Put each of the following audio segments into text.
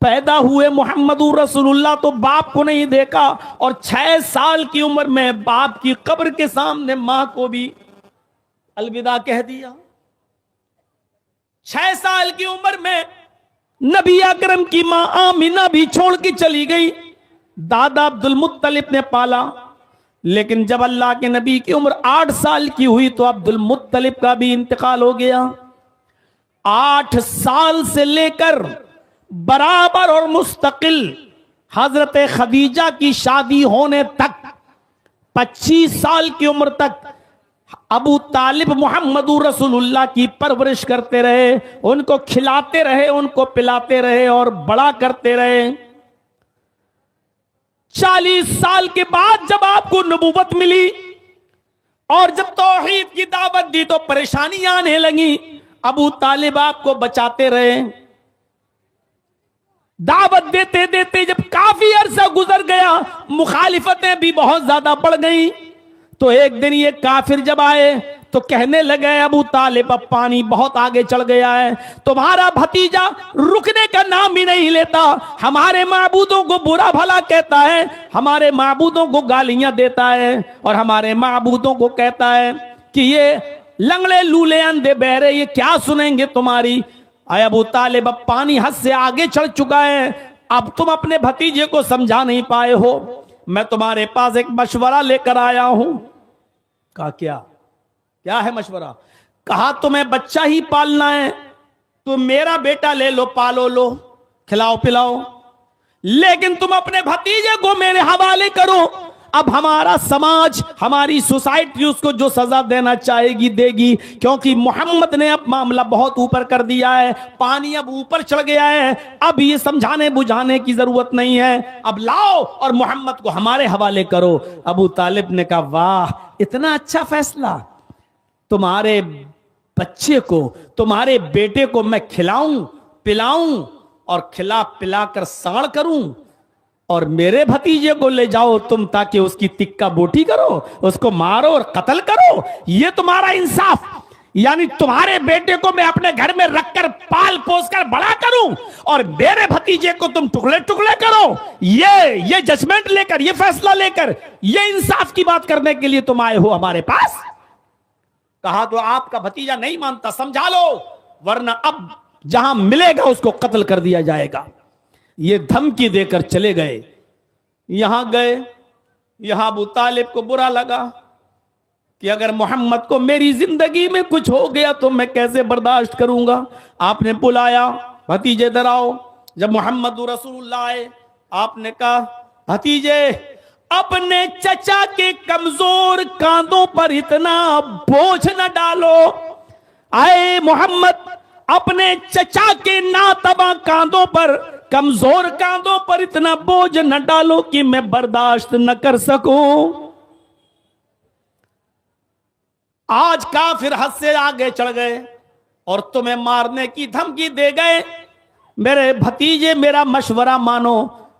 पैदा हुए मोहम्मदुर रसूलुल्लाह तो बाप को नहीं देखा, और 6 साल की उम्र में बाप की कब्र के सामने मां को भी अलविदा कह दिया। 6 साल की उम्र में नबी अकरम की मां आमिना भी छोड़ के चली गई। दादा अब्दुल मुत्तलिब ने पाला, लेकिन जब अल्लाह के नबी की उम्र 8 साल की हुई तो अब्दुल मुत्तलिब का भी इंतकाल हो गया। 8 साल से लेकर बराबर और मुस्तकिल हजरत खदीजा की शादी होने तक 25 साल की उम्र तक अबू तालिब मुहम्मदुर रसूलुल्लाह की परवरिश करते रहे, उनको खिलाते रहे, उनको पिलाते रहे और बड़ा करते रहे। 40 साल के बाद जब आपको नबूवत मिली और जब तौहीद की दावत दी तो परेशानियां आने लगी। अबू तालिब आपको बचाते रहे। दावत देते देते जब काफी अरसा गुजर गया, मुखालिफतें भी बहुत ज्यादा बढ़ गई, तो एक दिन ये काफिर जब आए तो कहने लगे, अबू तालिब अब पानी बहुत आगे चढ़ गया है, तुम्हारा भतीजा रुकने का नाम भी नहीं लेता, हमारे माबूदों को बुरा भला कहता है, हमारे माबूदों को गालियां देता है और हमारे माबूदों को कहता है कि ये लंगड़े लूले अंधे बहरे ये क्या सुनेंगे तुम्हारी। आए अबू तालिब अब पानी हद से आगे चढ़ चुका है, अब तुम अपने भतीजे को समझा नहीं पाए हो, मैं तुम्हारे पास एक मशवरा लेकर आया हूं। कहा क्या है मशवरा? कहा तुम्हें बच्चा ही पालना है, तुम मेरा बेटा ले लो, पालो लो, खिलाओ पिलाओ, लेकिन तुम अपने भतीजे को मेरे हवाले करो। अब हमारा समाज, हमारी सोसाइटी उसको जो सजा देना चाहेगी देगी, क्योंकि मोहम्मद ने अब मामला बहुत ऊपर कर दिया है, पानी अब ऊपर चढ़ गया है, अब ये समझाने बुझाने की जरूरत नहीं है, अब लाओ और मोहम्मद को हमारे हवाले करो। अबू तालिब ने कहा, वाह इतना अच्छा फैसला, तुम्हारे बच्चे को, तुम्हारे बेटे को मैं खिलाऊं पिलाऊं और खिला पिलाकर साड़ करूं, और मेरे भतीजे को ले जाओ तुम ताकि उसकी तिक्का बोटी करो, उसको मारो और कत्ल करो, ये तुम्हारा इंसाफ? यानी तुम्हारे बेटे को मैं अपने घर में रखकर पाल पोस कर बड़ा करूं और मेरे भतीजे को तुम टुकड़े टुकड़े करो, ये जजमेंट लेकर, ये फैसला लेकर, ये इंसाफ की बात करने के लिए तुम आए हो हमारे पास? कहा तो आपका भतीजा नहीं मानता, समझा लो, वरना अब जहां मिलेगा उसको कत्ल कर दिया जाएगा। ये धमकी देकर चले गए। यहां गए, यहां अबू तालिब को बुरा लगा कि अगर मोहम्मद को मेरी जिंदगी में कुछ हो गया तो मैं कैसे बर्दाश्त करूंगा। आपने बुलाया, भतीजे इधर आओ। जब मोहम्मद रसूलुल्लाह आए, आपने कहा, भतीजे अपने चचा के कमजोर कांधों पर इतना बोझ न डालो। आए मोहम्मद, अपने चचा के नातबा कांधों पर, कमजोर कांधों पर इतना बोझ न डालो कि मैं बर्दाश्त न कर सकूं। आज काफिर हद से आगे चढ़ गए और तुम्हें मारने की धमकी दे गए। मेरे भतीजे मेरा मशवरा मानो,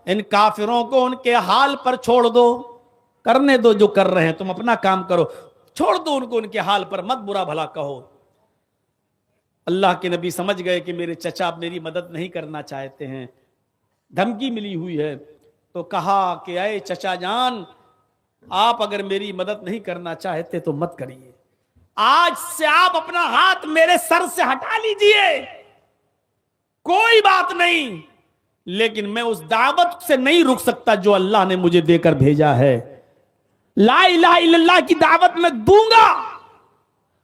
इन काफिरों को उनके हाल पर छोड़ दो, करने दो जो कर रहे हैं, तुम अपना काम करो, छोड़ दो उनको उनके हाल पर, मत बुरा भला कहो। अल्लाह के नबी समझ गए कि मेरे चचा अब मेरी मदद नहीं करना चाहते हैं, धमकी मिली हुई है, तो कहा कि अरे चचा जान, आप अगर मेरी मदद नहीं करना चाहते तो मत करिए, आज से आप अपना हाथ मेरे सर से हटा लीजिए, कोई बात नहीं, लेकिन मैं उस दावत से नहीं रुक सकता जो अल्लाह ने मुझे देकर भेजा है। ला इलाहा इल्लल्लाह की दावत मैं दूंगा।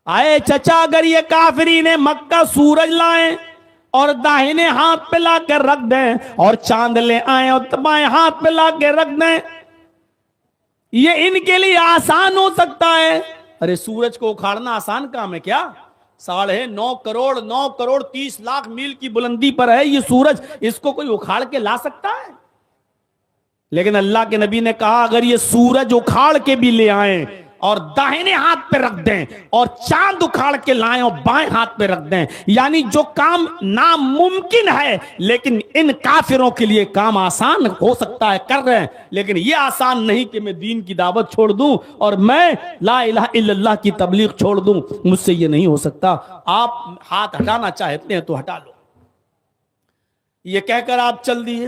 आए चचा, अगर ये काफिरी ने मक्का सूरज लाए और दाहिने हाथ पे ला कर रख दें और चांद ले आए और बाएं हाथ पे ला के रख दें, ये इनके लिए आसान हो सकता है। अरे सूरज को उखाड़ना आसान काम है क्या? 9.5 करोड़ 30 लाख मील की बुलंदी पर है ये सूरज, इसको कोई उखाड़ के ला सकता है? लेकिन अल्लाह के नबी ने कहा, अगर ये सूरज उखाड़ के भी ले आए और दाहिने हाथ पे रख दें और चांद उखाड़ के लाएं और बाएं हाथ पे रख दें, यानी जो काम नामुमकिन है लेकिन इन काफिरों के लिए काम आसान हो सकता है, कर रहे हैं, लेकिन ये आसान नहीं कि मैं दीन की दावत छोड़ दूं और मैं ला इलाहा इल्लल्लाह की तबलीग छोड़ दूं, मुझसे ये नहीं हो सकता। आप हाथ हटाना चाहते हैं तो हटा लो। ये कहकर आप चल दिए।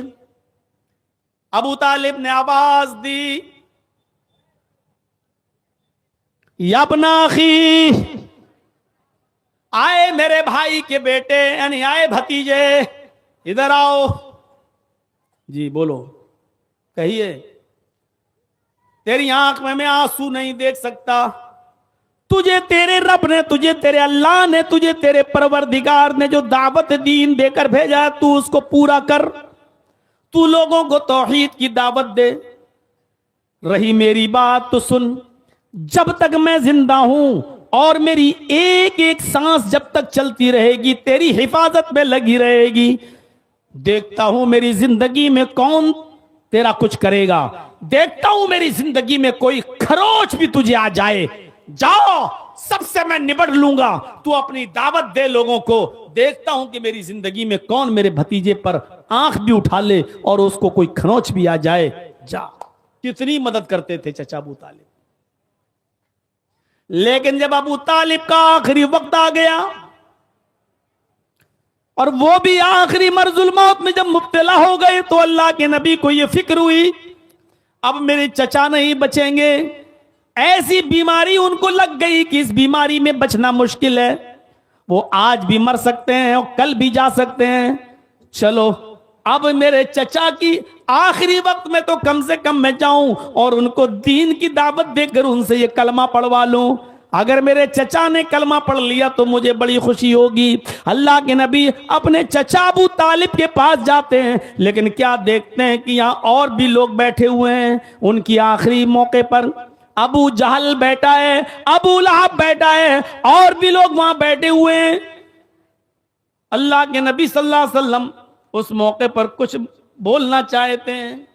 अबू तालिब ने आवाज दी, यब्नाखी, आए मेरे भाई के बेटे, यानी आए भतीजे, इधर आओ। जी बोलो, कहिए। तेरी आंख में मैं आंसू नहीं देख सकता। तुझे तेरे रब ने, तुझे तेरे अल्लाह ने, तुझे तेरे परवरदिगार ने जो दावत दीन देकर भेजा, तू उसको पूरा कर। तू लोगों को तौहीद की दावत दे। रही मेरी बात तो सुन, जब तक मैं जिंदा हूं और मेरी एक एक सांस जब तक चलती रहेगी, तेरी हिफाजत में लगी रहेगी, देखता हूं मेरी जिंदगी में कौन तेरा कुछ करेगा। देखता हूं मेरी जिंदगी में कोई खरोच भी तुझे आ जाए, जाओ सबसे मैं निबट लूंगा। तू अपनी दावत दे लोगों को। देखता हूं कि मेरी जिंदगी में कौन मेरे भतीजे पर आंख भी उठा ले और उसको कोई खरोच भी आ जाए। जा। कितनी मदद करते थे चचा अबू तालिब। लेकिन जब अबू तालिब का आखिरी वक्त आ गया और वो भी आखिरी मर्जुल मौत में जब मुब्तला हो गए, तो अल्लाह के नबी को यह फिक्र हुई, अब मेरे चचा नहीं बचेंगे। ऐसी बीमारी उनको लग गई कि इस बीमारी में बचना मुश्किल है। वो आज भी मर सकते हैं और कल भी जा सकते हैं। चलो अब मेरे चचा की आखिरी वक्त में तो कम से कम मैं जाऊं और उनको दीन की दावत देकर उनसे ये कलमा पढ़वा लूं। अगर मेरे चचा ने कलमा पढ़ लिया तो मुझे बड़ी खुशी होगी। अल्लाह के नबी अपने चचा अबू तालिब के पास जाते हैं, लेकिन क्या देखते हैं कि यहां और भी लोग बैठे हुए हैं। उनकी आखिरी मौके पर अबू जहल बैठा है, अबू लहब बैठा है, और भी लोग वहां बैठे हुए हैं। अल्लाह के नबी सल्लल्लाहु अलैहि वसल्लम उस मौके पर कुछ बोलना चाहते हैं,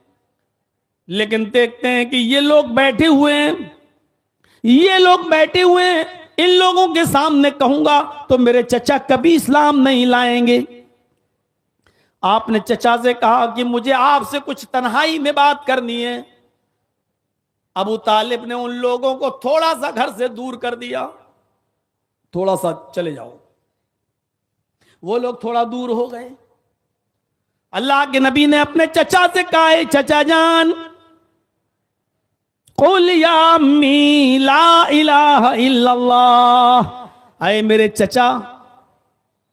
लेकिन देखते हैं कि ये लोग बैठे हुए हैं, ये लोग बैठे हुए हैं। इन लोगों के सामने कहूंगा तो मेरे चचा कभी इस्लाम नहीं लाएंगे। आपने चचा से कहा कि मुझे आपसे कुछ तन्हाई में बात करनी है। अबू तालिब ने उन लोगों को थोड़ा सा घर से दूर कर दिया, थोड़ा सा चले जाओ। वो लोग थोड़ा दूर हो गए। अल्लाह के नबी ने अपने चचा से कहा, चचा जान, कुल या अम्मी ला इलाहा इल्लल्लाह। आए मेरे चचा,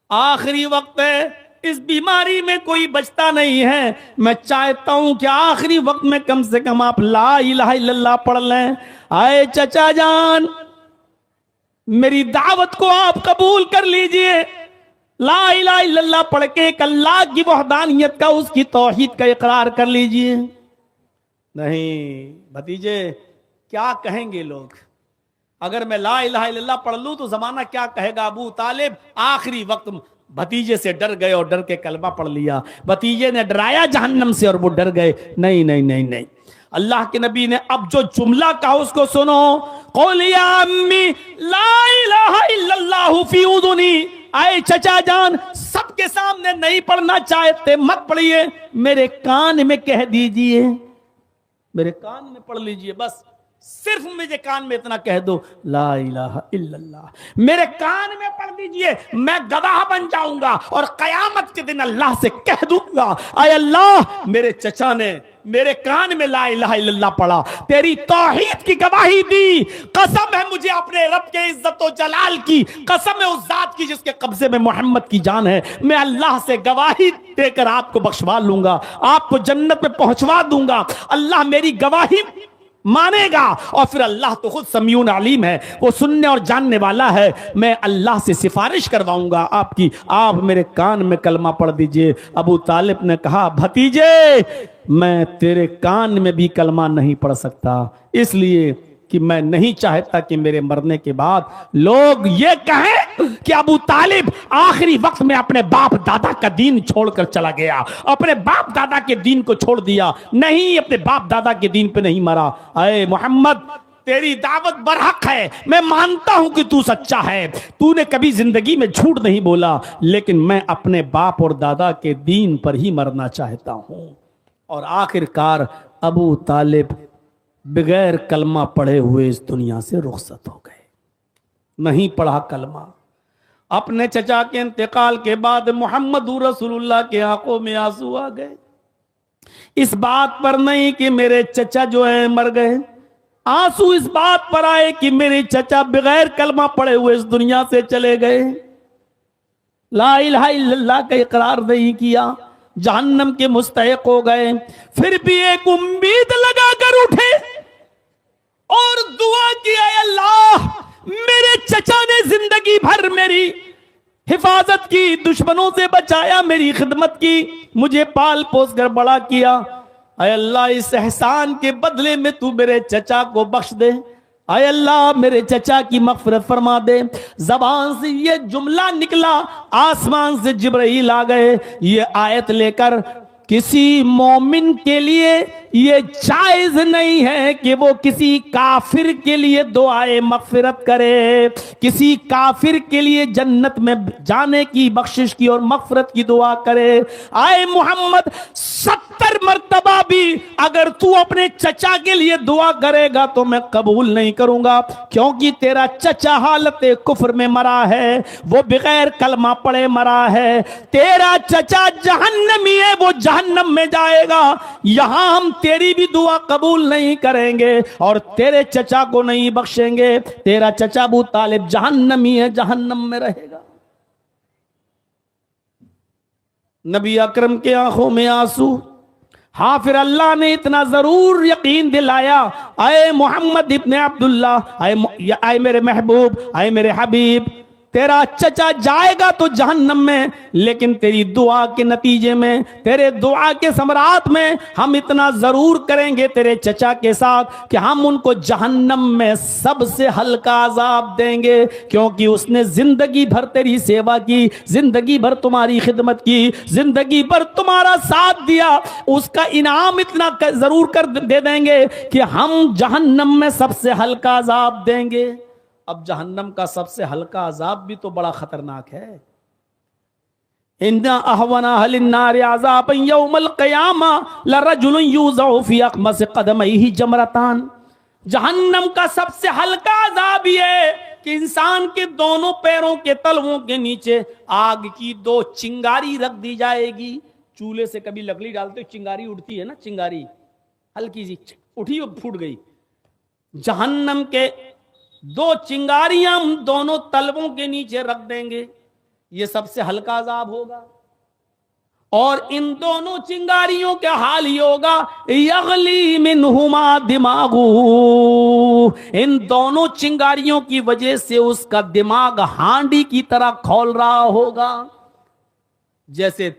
आखिरी वक्त है, इस बीमारी में कोई बचता नहीं है। मैं चाहता हूं कि आखिरी वक्त में कम से कम आप ला इलाहा इल्लल्लाह पढ़ लें। आए चचा जान, मेरी दावत को आप कबूल कर लीजिए। ला इलाहा इल्लल्लाह पढ़ के एक अल्लाह की वहदानियत का, उसकी तौहीद का इकरार कर लीजिए। नहीं भतीजे, क्या कहेंगे लोग अगर मैं ला इलाहा इल्लल्लाह पढ़ लूं तो जमाना क्या कहेगा। अबू तालिब आखिरी वक्त भतीजे से डर गए और डर के कलमा पढ़ लिया। भतीजे ने डराया जहन्नम से और वो डर गए। नहीं नहीं नहीं नहीं, अल्लाह के नबी ने अब जो जुमला कहा उसको सुनो। क़ुल या अम्मी ला इलाहा इल्लल्लाहु फी उज़ुनी। आए चचा जान, सबके सामने नहीं पढ़ना चाहते मत पढ़िए, मेरे कान में कह दीजिए, मेरे कान में पढ़ लीजिए। बस सिर्फ मुझे कान में इतना कह दो, ला इलाहा इल्लल्लाह, मेरे कान में पढ़ दीजिए। मैं गवाह बन जाऊंगा और कयामत के दिन अल्लाह से कह दूंगा, आय अल्लाह, मेरे चचा ने मेरे कान में ला इलाहा इल्लल्लाह पढ़ा, तेरी तौहीद की गवाही दी। कसम है मुझे अपने रब के इज्जत और जलाल की, कसम है उस जात की जिसके कब्जे में मोहम्मद की जान है। मैं अल्लाह से गवाही देकर आपको बख्शवा लूंगा, आपको जन्नत में पहुंचवा दूंगा। अल्लाह मेरी गवाही मानेगा और फिर अल्लाह तो खुद समीउन अलीम है, वो सुनने और जानने वाला है। मैं अल्लाह से सिफारिश करवाऊंगा आपकी, आप मेरे कान में कलमा पढ़ दीजिए। अबू तालिब ने कहा, भतीजे मैं तेरे कान में भी कलमा नहीं पढ़ सकता, इसलिए कि मैं नहीं चाहता कि मेरे मरने के बाद लोग ये कहें कि अबू तालिब आखिरी वक्त में अपने बाप दादा का दीन छोड़कर चला गया, अपने बाप दादा के दीन को छोड़ दिया। नहीं, अपने बाप दादा के दीन पे नहीं मरा। अरे मोहम्मद, तेरी दावत बरहक है, मैं मानता हूं कि तू सच्चा है, तूने कभी जिंदगी में झूठ नहीं बोला, लेकिन मैं अपने बाप और दादा के दीन पर ही मरना चाहता हूं। और आखिरकार अबू तालिब बगैर कलमा पढ़े हुए इस दुनिया से रुखसत हो गए। नहीं पढ़ा कलमा। अपने चचा के इंतकाल के बाद मोहम्मदुर रसूलुल्लाह के आंखों में आंसू आ गए। इस बात पर नहीं कि मेरे चचा जो है मर गए, आंसू इस बात पर आए कि मेरे चचा बगैर कलमा पड़े हुए इस दुनिया से चले गए, ला इलाहा इल्लल्लाह का इकरार नहीं किया, जहन्नम के मुस्तहिक हो गए। फिर भी एक उम्मीद लगा कर उठे और दुआ की, अल्लाह मेरे चचा ने जिंदगी भर मेरी हिफाजत की, दुश्मनों से बचाया, मेरी खिदमत की, मुझे पाल पोस कर बड़ा किया, अय अल्लाह इस एहसान के बदले में तू मेरे चचा को बख्श दे, अय अल्लाह मेरे चचा की मग़फ़िरत फरमा दे। ज़बान से ये जुमला निकला, आसमान से जिब्राइल आ गए ये आयत लेकर। किसी मोमिन के लिए ये जायज नहीं है कि वो किसी काफिर के लिए दुआए मग़फ़िरत करे, किसी काफिर के लिए जन्नत में जाने की, बख्शिश की और मग़फ़िरत की दुआ करे। आए मोहम्मद 70 मर्तबा भी अगर तू अपने चचा के लिए दुआ करेगा तो मैं कबूल नहीं करूंगा, क्योंकि तेरा चचा हालत कुफ्र में मरा है, वो बगैर कलमा पड़े मरा है, तेरा चचा जहन्नमी है, वो जहन्नम में जाएगा। यहां हम तेरी भी दुआ कबूल नहीं करेंगे और तेरे चचा को नहीं बख्शेंगे। तेरा चचा अबू तालिब जहन्नमी है, जहन्नम में रहेगा। नबी अकरम के आंखों में आंसू। हाँ, फिर अल्लाह ने इतना जरूर यकीन दिलाया, आए मोहम्मद इब्ने अब्दुल्ला, आए मेरे महबूब, आए मेरे हबीब, तेरा चचा जाएगा तो जहन्नम में, लेकिन तेरी दुआ के नतीजे में, तेरे दुआ के समरात में हम इतना जरूर करेंगे तेरे चचा के साथ कि हम उनको जहन्नम में सबसे हल्का अजाब देंगे, क्योंकि उसने जिंदगी भर तेरी सेवा की, जिंदगी भर तुम्हारी खिदमत की, जिंदगी भर तुम्हारा साथ दिया, उसका इनाम इतना जरूर कर दे देंगे कि हम जहन्नम में सबसे हल्का अजाब देंगे। अब जहन्नम का सबसे हल्का अजाब भी तो बड़ा खतरनाक है। इन्ना अहवना लिन्नार अज़ाबन यौमल क़ियामा लरजुलन युज़अ फी अख़मस क़दमैहि जमरतान। जहन्नम का सबसे हल्का अजाब ये है कि इंसान के दोनों पैरों के तलवों के नीचे आग की 2 चिंगारी रख दी जाएगी। चूल्हे से कभी लकड़ी डालते चिंगारी उठती है ना, चिंगारी हल्की सी उठी और फूट गई। जहन्नम के 2 चिंगारियां हम दोनों तलवों के नीचे रख देंगे, ये सबसे हल्का अजाब होगा। और इन दोनों चिंगारियों का हाल ही होगा, यगली मिनहुमा दिमागु, इन दोनों चिंगारियों की वजह से उसका दिमाग हांडी की तरह खौल रहा होगा। जैसे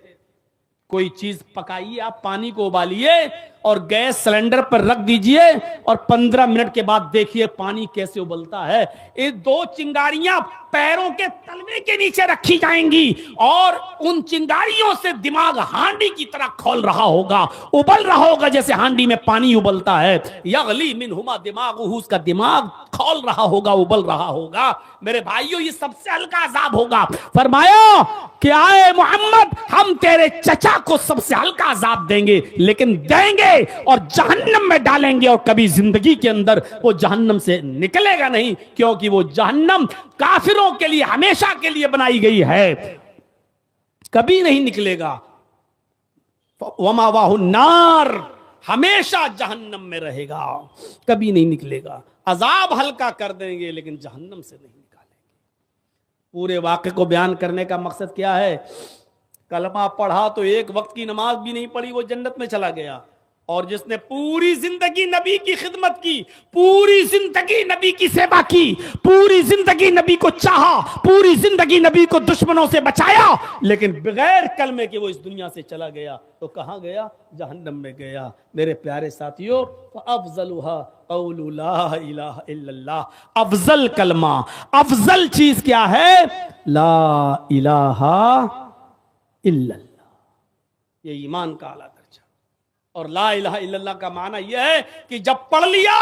कोई चीज पकाइए, आप पानी को उबालिए और गैस सिलेंडर पर रख दीजिए और 15 मिनट के बाद देखिए पानी कैसे उबलता है। ये 2 चिंगारियां पैरों के तलवे के नीचे रखी जाएंगी और उन चिंगारियों से दिमाग हांडी की तरह खोल रहा होगा, उबल रहा होगा जैसे हांडी में पानी उबलता है। यगली मिनहुमा दिमागुहु, उसका दिमाग खोल रहा होगा, उबल रहा होगा। मेरे भाइयों, ये सबसे हल्का अजाब होगा। फरमाया कि आए मोहम्मद, हम तेरे चचा को सबसे हल्का अजाब देंगे, लेकिन देंगे और जहन्नम में डालेंगे और कभी जिंदगी के अंदर वो जहन्नम से निकलेगा नहीं, क्योंकि वो जहन्नम काफिरों के लिए हमेशा के लिए बनाई गई है, कभी नहीं निकलेगा। वमावाहु नार, हमेशा जहन्नम में रहेगा, कभी नहीं निकलेगा। अजाब हल्का कर देंगे लेकिन जहन्नम से नहीं निकालेंगे। पूरे वाक़े को बयान करने का मकसद क्या है? कलमा पढ़ा तो एक वक्त की नमाज भी नहीं पढ़ी, वो जन्नत में चला गया। और जिसने पूरी जिंदगी नबी की खिदमत की, पूरी जिंदगी नबी की सेवा की, पूरी जिंदगी नबी को चाहा, पूरी जिंदगी नबी को दुश्मनों से बचाया, लेकिन बगैर कलमे के वो इस दुनिया से चला गया, तो कहां गया? जहन्नम में गया। मेरे प्यारे साथियों, अफजलुहा क़ौलु ला इलाहा इल्लल्लाह। अफजल कलमा, अफजल चीज क्या है? ला इलाहा इल्लल्लाह। ये ईमान का आला दर्जा। और ला इलाहा इल्लल्लाह का माना यह है कि जब पढ़ लिया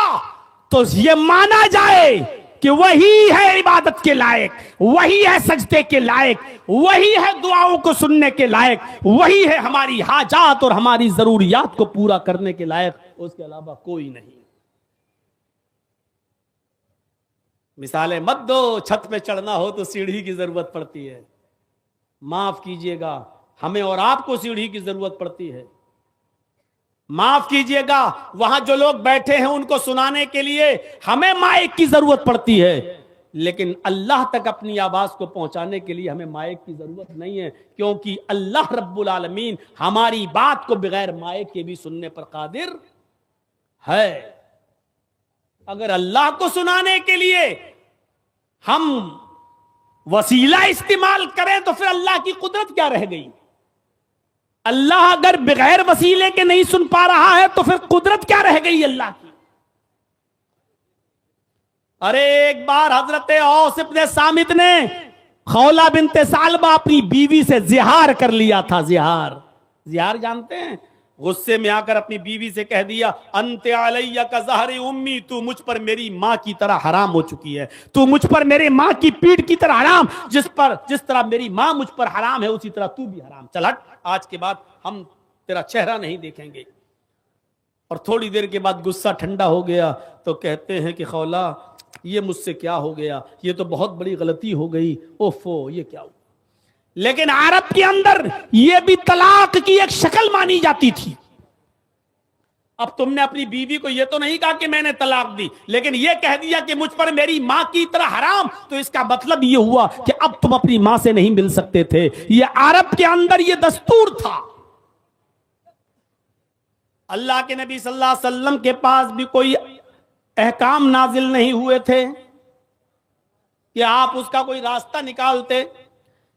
तो यह माना जाए कि वही है इबादत के लायक, वही है सजदे के लायक, वही है दुआओं को सुनने के लायक, वही है हमारी हाजात और हमारी जरूरियात को पूरा करने के लायक, उसके अलावा कोई नहीं। मिसालें मत दो, छत पे चढ़ना हो तो सीढ़ी की जरूरत पड़ती है। माफ कीजिएगा, हमें और आपको सीढ़ी की जरूरत पड़ती है। माफ कीजिएगा, वहां जो लोग बैठे हैं उनको सुनाने के लिए हमें माइक की जरूरत पड़ती है, लेकिन अल्लाह तक अपनी आवाज को पहुंचाने के लिए हमें माइक की जरूरत नहीं है, क्योंकि अल्लाह रब्बुल आलमीन हमारी बात को बगैर माइक के भी सुनने पर कादिर है। अगर अल्लाह को सुनाने के लिए हम वसीला इस्तेमाल करें तो फिर अल्लाह की कुदरत क्या रह गई? अल्लाह अगर बगैर वसीले के नहीं सुन पा रहा है तो फिर कुदरत क्या रह गई अल्लाह की? अरे एक बार हजरत औस इब्ने सामित ने खौला बिनते सालबा अपनी बीवी से जिहार कर लिया था। जिहार, जिहार जानते हैं? गुस्से में आकर अपनी बीवी से कह दिया, अंते अलैया का ज़हरे उम्मी, तू मुझ पर मेरी मां की तरह हराम हो चुकी है, तू मुझ पर मेरे मां की पीठ की तरह हराम, जिस तरह मेरी मां मुझ पर हराम है उसी तरह तू भी हराम। चल हट, आज के बाद हम तेरा चेहरा नहीं देखेंगे। और थोड़ी देर के बाद गुस्सा ठंडा हो गया तो कहते हैं कि खौला ये मुझसे क्या हो गया, ये तो बहुत बड़ी गलती हो गई, ओफो ये क्या हुआ। लेकिन अरब के अंदर यह भी तलाक की एक शक्ल मानी जाती थी। अब तुमने अपनी बीवी को यह तो नहीं कहा कि मैंने तलाक दी, लेकिन यह कह दिया कि मुझ पर मेरी मां की तरह हराम, तो इसका मतलब यह हुआ कि अब तुम अपनी मां से नहीं मिल सकते थे। यह अरब के अंदर यह दस्तूर था। अल्लाह के नबी सल्लल्लाहु अलैहि वसल्लम के पास भी कोई अहकाम नाजिल नहीं हुए थे कि आप उसका कोई रास्ता निकालते।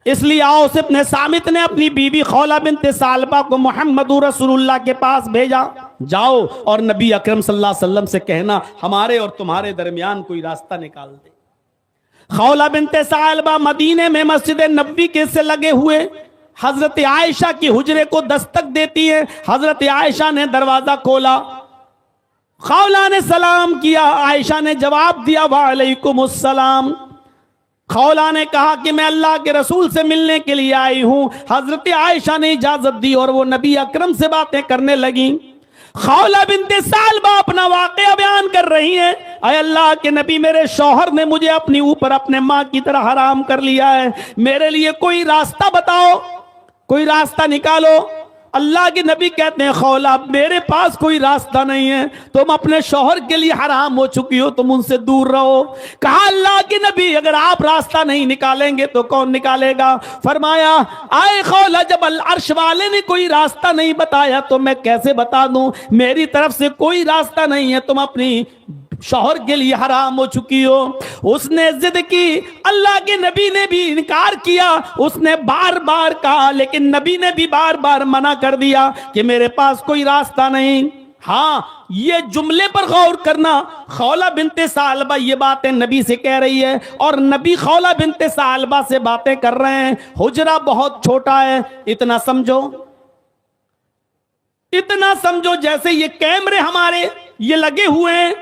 इसलिए औस इब्ने सामित ने अपनी बीवी खौला बिनते सालबा को मुहम्मदुर रसूलुल्लाह के पास भेजा, जाओ और नबी अकरम सल्लल्लाहु अलैहि वसल्लम से कहना हमारे और तुम्हारे दरमियान कोई रास्ता निकाल दे। खौला बिनते सालबा मदीने में मस्जिद नबवी के से लगे हुए हजरत आयशा की हुजरे को दस्तक देती है। हजरत आयशा ने दरवाजा खोला, खौला ने सलाम किया, आयशा ने जवाब दिया वालेकुमुस्सलाम। खौला ने कहा कि मैं अल्लाह के रसूल से मिलने के लिए आई हूं। हजरत आयशा ने इजाजत दी और वो नबी अकरम से बातें करने लगी। खौला बिनते सालबा अपना वाकया बयान कर रही हैं, अय अल्लाह के नबी, मेरे शौहर ने मुझे अपने ऊपर अपने माँ की तरह हराम कर लिया है, मेरे लिए कोई रास्ता बताओ, कोई रास्ता निकालो। अल्लाह के नबी कहते हैं खौला मेरे पास कोई रास्ता नहीं है, तुम अपने शौहर के लिए हराम हो चुकी हो, तुम उनसे दूर रहो। कहा अल्लाह के नबी अगर आप रास्ता नहीं निकालेंगे तो कौन निकालेगा? फरमाया आए खौला, जब अर्श वाले ने कोई रास्ता नहीं बताया तो मैं कैसे बता दूं? मेरी तरफ से कोई रास्ता नहीं है, तुम अपनी शौहर के लिए हराम हो चुकी हो। उसने जिद की, अल्लाह के नबी ने भी इनकार किया, उसने बार बार कहा, लेकिन नबी ने भी बार बार मना कर दिया कि मेरे पास कोई रास्ता नहीं। हाँ, ये जुमले पर गौर करना, खौला बिनते सालबा ये बातें नबी से कह रही है और नबी खौला बिनते सालबा से बातें कर रहे हैं। हुजरा बहुत छोटा है, इतना समझो, इतना समझो जैसे ये कैमरे हमारे ये लगे हुए हैं,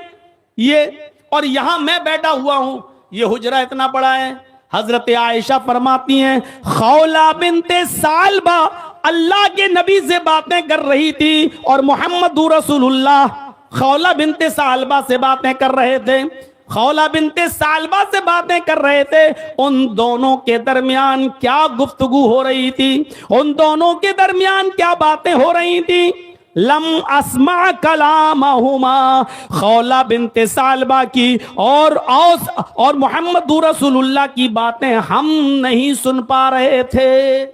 ये और यहां मैं बैठा हुआ हूं, ये हुजरा इतना बड़ा है। हजरत आयशा फरमाती हैं खौला बिनते सालबा अल्लाह के नबी से बातें कर रही थी और मुहम्मदुर रसूलुल्लाह खौला बिनते सालबा से बातें कर रहे थे। खौला बिनते सालबा से बातें कर रहे थे। उन दोनों के दरमियान क्या गुफ्तगू हो रही थी, उन दोनों के दरमियान क्या बातें हो रही थी? लम अस्मा कलामहुमा, खौला बिनते सालबा की और मुहम्मदुर रसूलुल्लाह की बातें हम नहीं सुन पा रहे थे।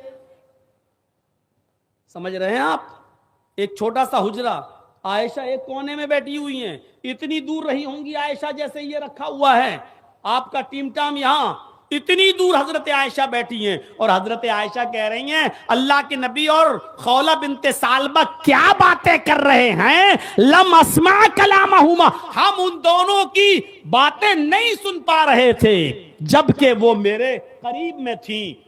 समझ रहे हैं आप? एक छोटा सा हुजरा, आयशा एक कोने में बैठी हुई हैं, इतनी दूर रही होंगी आयशा जैसे ये रखा हुआ है, आपका टीम टाम यहां, इतनी दूर हजरत आयशा बैठी हैं और हजरत आयशा कह रही हैं अल्लाह के नबी और खौला बिनते सालबा क्या बातें कर रहे हैं? लम अस्मा कलामहुमा, हम उन दोनों की बातें नहीं सुन पा रहे थे जबकि वो मेरे करीब में थी।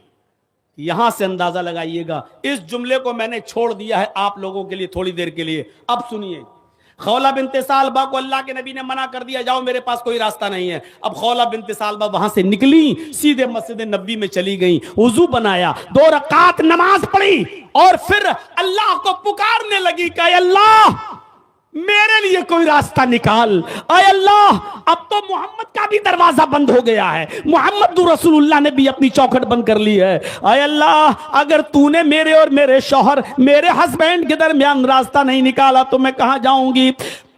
यहां से अंदाजा लगाइएगा, इस जुमले को मैंने छोड़ दिया है आप लोगों के लिए थोड़ी देर के लिए। अब सुनिए, खौला बिनते सालबा को अल्लाह के नबी ने मना कर दिया, जाओ मेरे पास कोई रास्ता नहीं है। अब खौला बिनते सालबा वहां से निकली, सीधे मस्जिद नबी में चली गई, वुजू बनाया, 2 रकात नमाज पढ़ी और फिर अल्लाह को पुकारने लगी कि अल्लाह मेरे लिए कोई रास्ता निकाल। आय अल्लाह, अब तो मोहम्मद का भी दरवाजा बंद हो गया है, मोहम्मद रसूलुल्लाह ने भी अपनी चौखट बंद कर ली है। आय अल्लाह, अगर तूने मेरे और मेरे शौहर, मेरे हस्बैंड के दरमियान रास्ता नहीं निकाला तो मैं कहां जाऊंगी।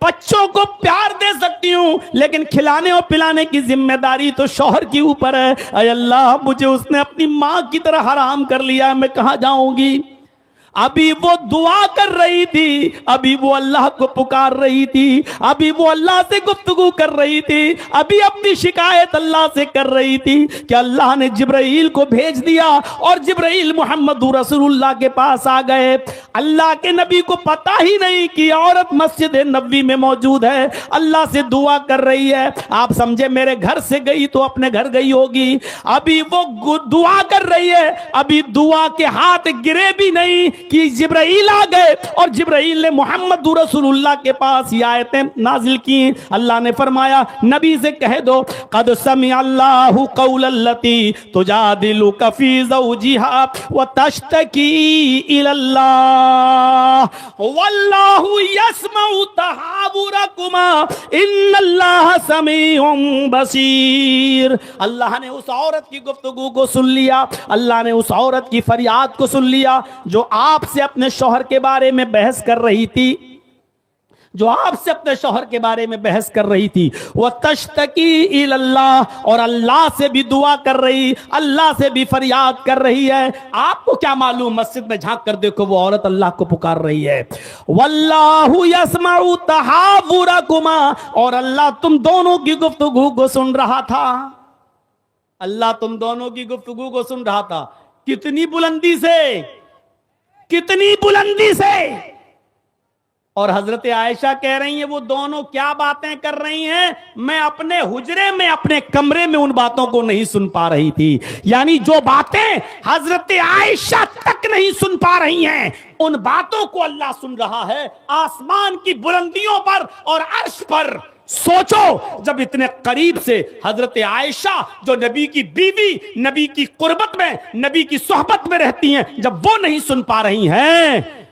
बच्चों को प्यार दे सकती हूं, लेकिन खिलाने और पिलाने की जिम्मेदारी तो शौहर के ऊपर है। आय अल्लाह, मुझे उसने अपनी मां की तरह हराम कर लिया है, मैं कहां जाऊंगी। अभी वो दुआ कर रही थी, अभी वो अल्लाह को पुकार रही थी, अभी वो अल्लाह से गुफ्तगू कर रही थी, अभी अपनी शिकायत अल्लाह से कर रही थी कि अल्लाह ने जिब्राइल को भेज दिया और जिब्राइल मोहम्मद रसूलुल्लाह के पास आ गए। अल्लाह के नबी को पता ही नहीं कि औरत मस्जिद नबवी में मौजूद है, अल्लाह से दुआ कर रही है। आप समझे मेरे घर से गई तो अपने घर गई होगी। अभी वो दुआ कर रही है, अभी दुआ के हाथ गिरे भी नहीं कि जिब्राइल आ गए और जिब्राइल ने मोहम्मद रसूलुल्लाह के ये आयतें नाजिल की। अल्लाह ने फरमाया नबी से कह दो, कद समिअ अल्लाहु कौलल्लती तुजादिलुका फी ज़ौजिहा व तश्तकी इलल्लाह वल्लाहु यस्मउ तहावुरकुमा इन्नल्लाह समीउम बसीर। अल्लाह ने उस औरत की गुफ्तगू को सुन लिया, अल्लाह ने उस औरत की फरियाद को सुन लिया जो आपसे अपने शौहर के बारे में बहस कर रही थी, जो आपसे अपने शौहर के बारे में बहस कर रही थी। वह तश्तकी इलल्लाह, और अल्लाह से भी दुआ कर रही, अल्लाह से भी फरियाद कर रही है। आपको क्या मालूम, मस्जिद में झांक कर देखो वो औरत अल्लाह को पुकार रही है। वल्लाहु यस्मउ तहावुरकुमा, और अल्लाह तुम दोनों की गुफ्तगू को सुन रहा था, अल्लाह तुम दोनों की गुफ्तगू को सुन रहा था। कितनी बुलंदी से, कितनी बुलंदी से। और हजरत आयशा कह रही हैं वो दोनों क्या बातें कर रही हैं, मैं अपने हुजरे में, अपने कमरे में उन बातों को नहीं सुन पा रही थी। यानी जो बातें हजरत आयशा तक नहीं सुन पा रही हैं, उन बातों को अल्लाह सुन रहा है आसमान की बुलंदियों पर और अर्श पर। सोचो, जब इतने करीब से हजरत आयशा जो नबी की बीवी, नबी की कुर्बत में, नबी की सोहबत में रहती हैं, जब वो नहीं सुन पा रही हैं,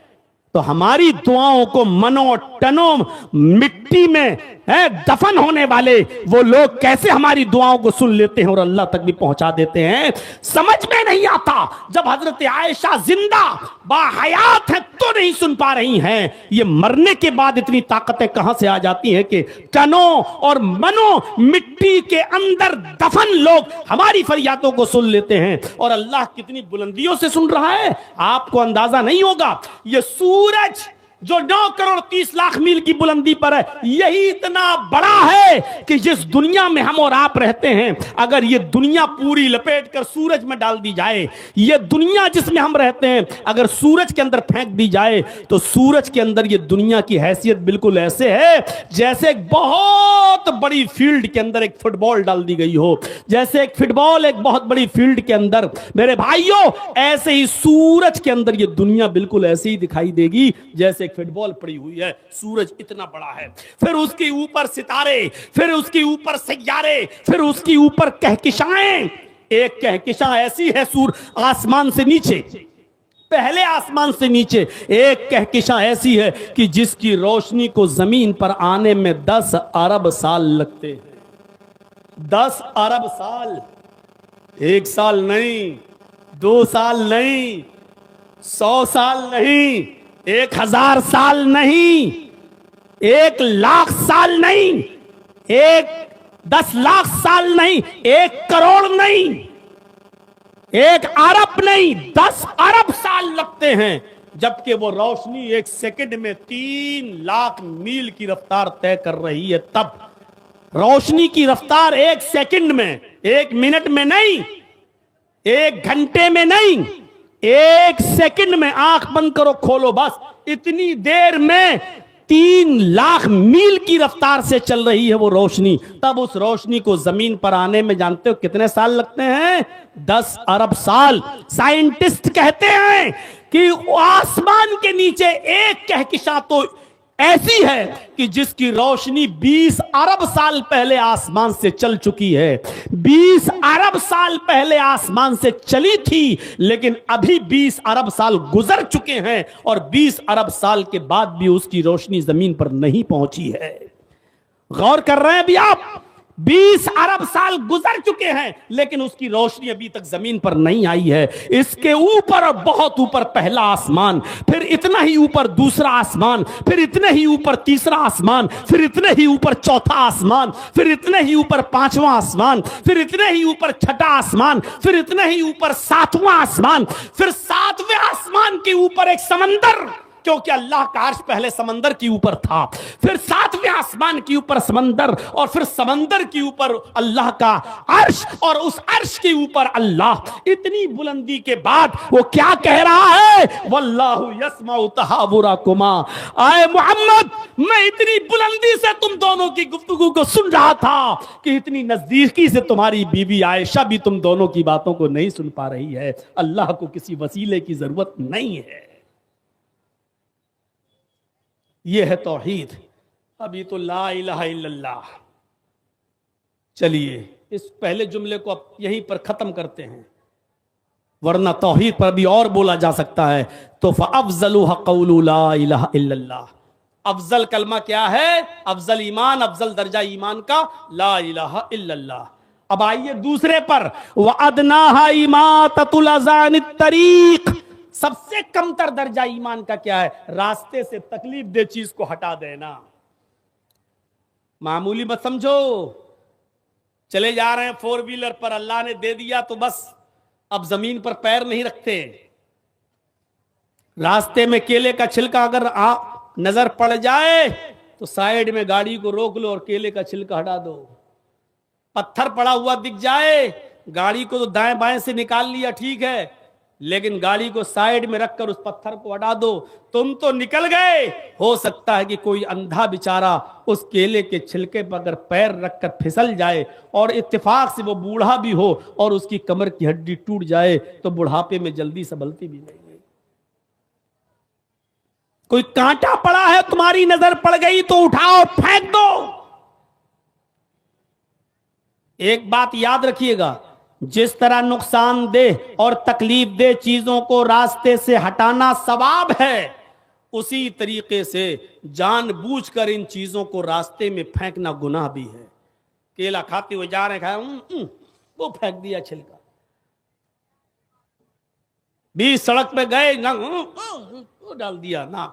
तो हमारी दुआओं को मनो टनो मिट्टी में है दफन होने वाले वो लोग कैसे हमारी दुआओं को सुन लेते हैं और अल्लाह तक भी पहुंचा देते हैं। समझ में नहीं आता, जब हजरत आयशा जिंदा बाहयात है तो नहीं सुन पा रही हैं, ये मरने के बाद इतनी ताकतें कहां से आ जाती हैं कि टनो और मनो मिट्टी के अंदर दफन लोग हमारी फरियादों को सुन लेते हैं। और अल्लाह कितनी बुलंदियों से सुन रहा है, आपको अंदाजा नहीं होगा। ये सूरज जो 9 करोड़ 30 लाख मील की बुलंदी पर है, यही इतना बड़ा है कि जिस दुनिया में हम और आप रहते हैं, अगर ये दुनिया पूरी लपेट कर सूरज में डाल दी जाए, ये दुनिया जिसमें हम रहते हैं अगर सूरज के अंदर फेंक दी जाए, तो सूरज के अंदर ये दुनिया की हैसियत बिल्कुल ऐसे है जैसे एक बहुत बड़ी फील्ड के अंदर एक फुटबॉल डाल दी गई हो। जैसे एक फुटबॉल एक बहुत बड़ी फील्ड के अंदर, मेरे भाइयों, ऐसे ही सूरज के अंदर ये दुनिया बिल्कुल ऐसे ही दिखाई देगी जैसे फुटबॉल पड़ी हुई है। सूरज इतना बड़ा है, फिर उसके ऊपर सितारे, फिर उसके ऊपर सैयारे, फिर उसके ऊपर कहकशाएं। एक कहकशां ऐसी है आसमान से नीचे, पहले आसमान से नीचे एक कहकशां ऐसी है कि जिसकी रोशनी को जमीन पर आने में 10 अरब साल लगते हैं। 10 अरब साल, 1 साल नहीं, 2 साल नहीं, 100 साल नहीं, 1000 साल नहीं, 1,00,000 साल नहीं, 10 लाख साल नहीं, 1 करोड़ नहीं, 1 अरब नहीं, 10 अरब साल लगते हैं। जबकि वो रोशनी 1 सेकंड में 3 लाख मील की रफ्तार तय कर रही है। तब रोशनी की रफ्तार 1 सेकंड में, 1 मिनट में नहीं, 1 घंटे में नहीं, 1 सेकंड में। आंख बंद करो खोलो बस, इतनी देर में 3 लाख मील की रफ्तार से चल रही है वो रोशनी। तब उस रोशनी को जमीन पर आने में जानते हो कितने साल लगते हैं? 10 अरब साल। साइंटिस्ट कहते हैं कि आसमान के नीचे एक कहकशां तो ऐसी है कि जिसकी रोशनी 20 अरब साल पहले आसमान से चल चुकी है। 20 अरब साल पहले आसमान से चली थी, लेकिन अभी 20 अरब साल गुजर चुके हैं और 20 अरब साल के बाद भी उसकी रोशनी जमीन पर नहीं पहुंची है। गौर कर रहे हैं भी आप? 20 अरब साल गुजर चुके हैं, लेकिन उसकी रोशनी अभी तक जमीन पर नहीं आई है। इसके ऊपर और बहुत ऊपर पहला आसमान, फिर इतना ही ऊपर दूसरा आसमान, फिर इतने ही ऊपर तीसरा आसमान, फिर इतने ही ऊपर चौथा आसमान, फिर इतने ही ऊपर पांचवा आसमान, फिर इतने ही ऊपर छठा आसमान, फिर इतने ही ऊपर सातवां आसमान, फिर सातवें आसमान के ऊपर एक समंदर, क्योंकि अल्लाह का अर्श पहले समंदर के ऊपर था, फिर सातवें आसमान के ऊपर समंदर, और फिर समंदर के ऊपर अल्लाह का अर्श, और उस अर्श के ऊपर अल्लाह। इतनी बुलंदी के बाद वो क्या कह रहा है? वल्लाहु यस्माउ तहावुरकुमा। आए मोहम्मद, मैं इतनी बुलंदी से तुम दोनों की गुफ्तगू को सुन रहा था कि इतनी नजदीकी से तुम्हारी बीवी आयशा भी तुम दोनों की बातों को नहीं सुन पा रही है। अल्लाह को किसी वसीले की जरूरत नहीं है। यह है तौहीद। अभी तो ला इलाहा इल्लल्लाह। चलिए इस पहले जुमले को अब यहीं पर खत्म करते हैं, वरना तौहीद पर भी और बोला जा सकता है। तो फअफ़ज़लुहा क़ौलु ला इलाहा इल्लल्लाह। अफजल कलमा क्या है? अफजल ईमान, अफजल दर्जा ईमान का ला इलाहा इल्लल्लाह। अब आइए दूसरे पर, वअदनाहा इमाततुल अज़ानित तरीक़। सबसे कमतर दर्जा ईमान का क्या है? रास्ते से तकलीफ दे चीज को हटा देना। मामूली मत समझो। चले जा रहे हैं 4 व्हीलर पर, अल्लाह ने दे दिया तो बस अब जमीन पर पैर नहीं रखते। रास्ते में केले का छिलका अगर नजर पड़ जाए तो साइड में गाड़ी को रोक लो और केले का छिलका हटा दो। पत्थर पड़ा हुआ दिख जाए, गाड़ी को तो दाएं बाएं से निकाल लिया, ठीक है, लेकिन गाड़ी को साइड में रखकर उस पत्थर को हटा दो। तुम तो निकल गए। हो सकता है कि कोई अंधा बेचारा उस केले के छिलके पर अगर पैर रखकर फिसल जाए और इत्तेफाक से वो बूढ़ा भी हो और उसकी कमर की हड्डी टूट जाए तो बुढ़ापे में जल्दी संभलती भी नहीं है। कोई कांटा पड़ा है, तुम्हारी नजर पड़ गई तो उठाओ, फेंक दो। एक बात याद रखिएगा, जिस तरह नुकसानदेह और तकलीफ दे चीजों को रास्ते से हटाना सवाब है, उसी तरीके से जानबूझकर इन चीजों को रास्ते में फेंकना गुनाह भी है। केला खाते हुए जा रहे हैं, वो फेंक दिया छिलका। बीच सड़क पे गए ना, वो डाल दिया ना।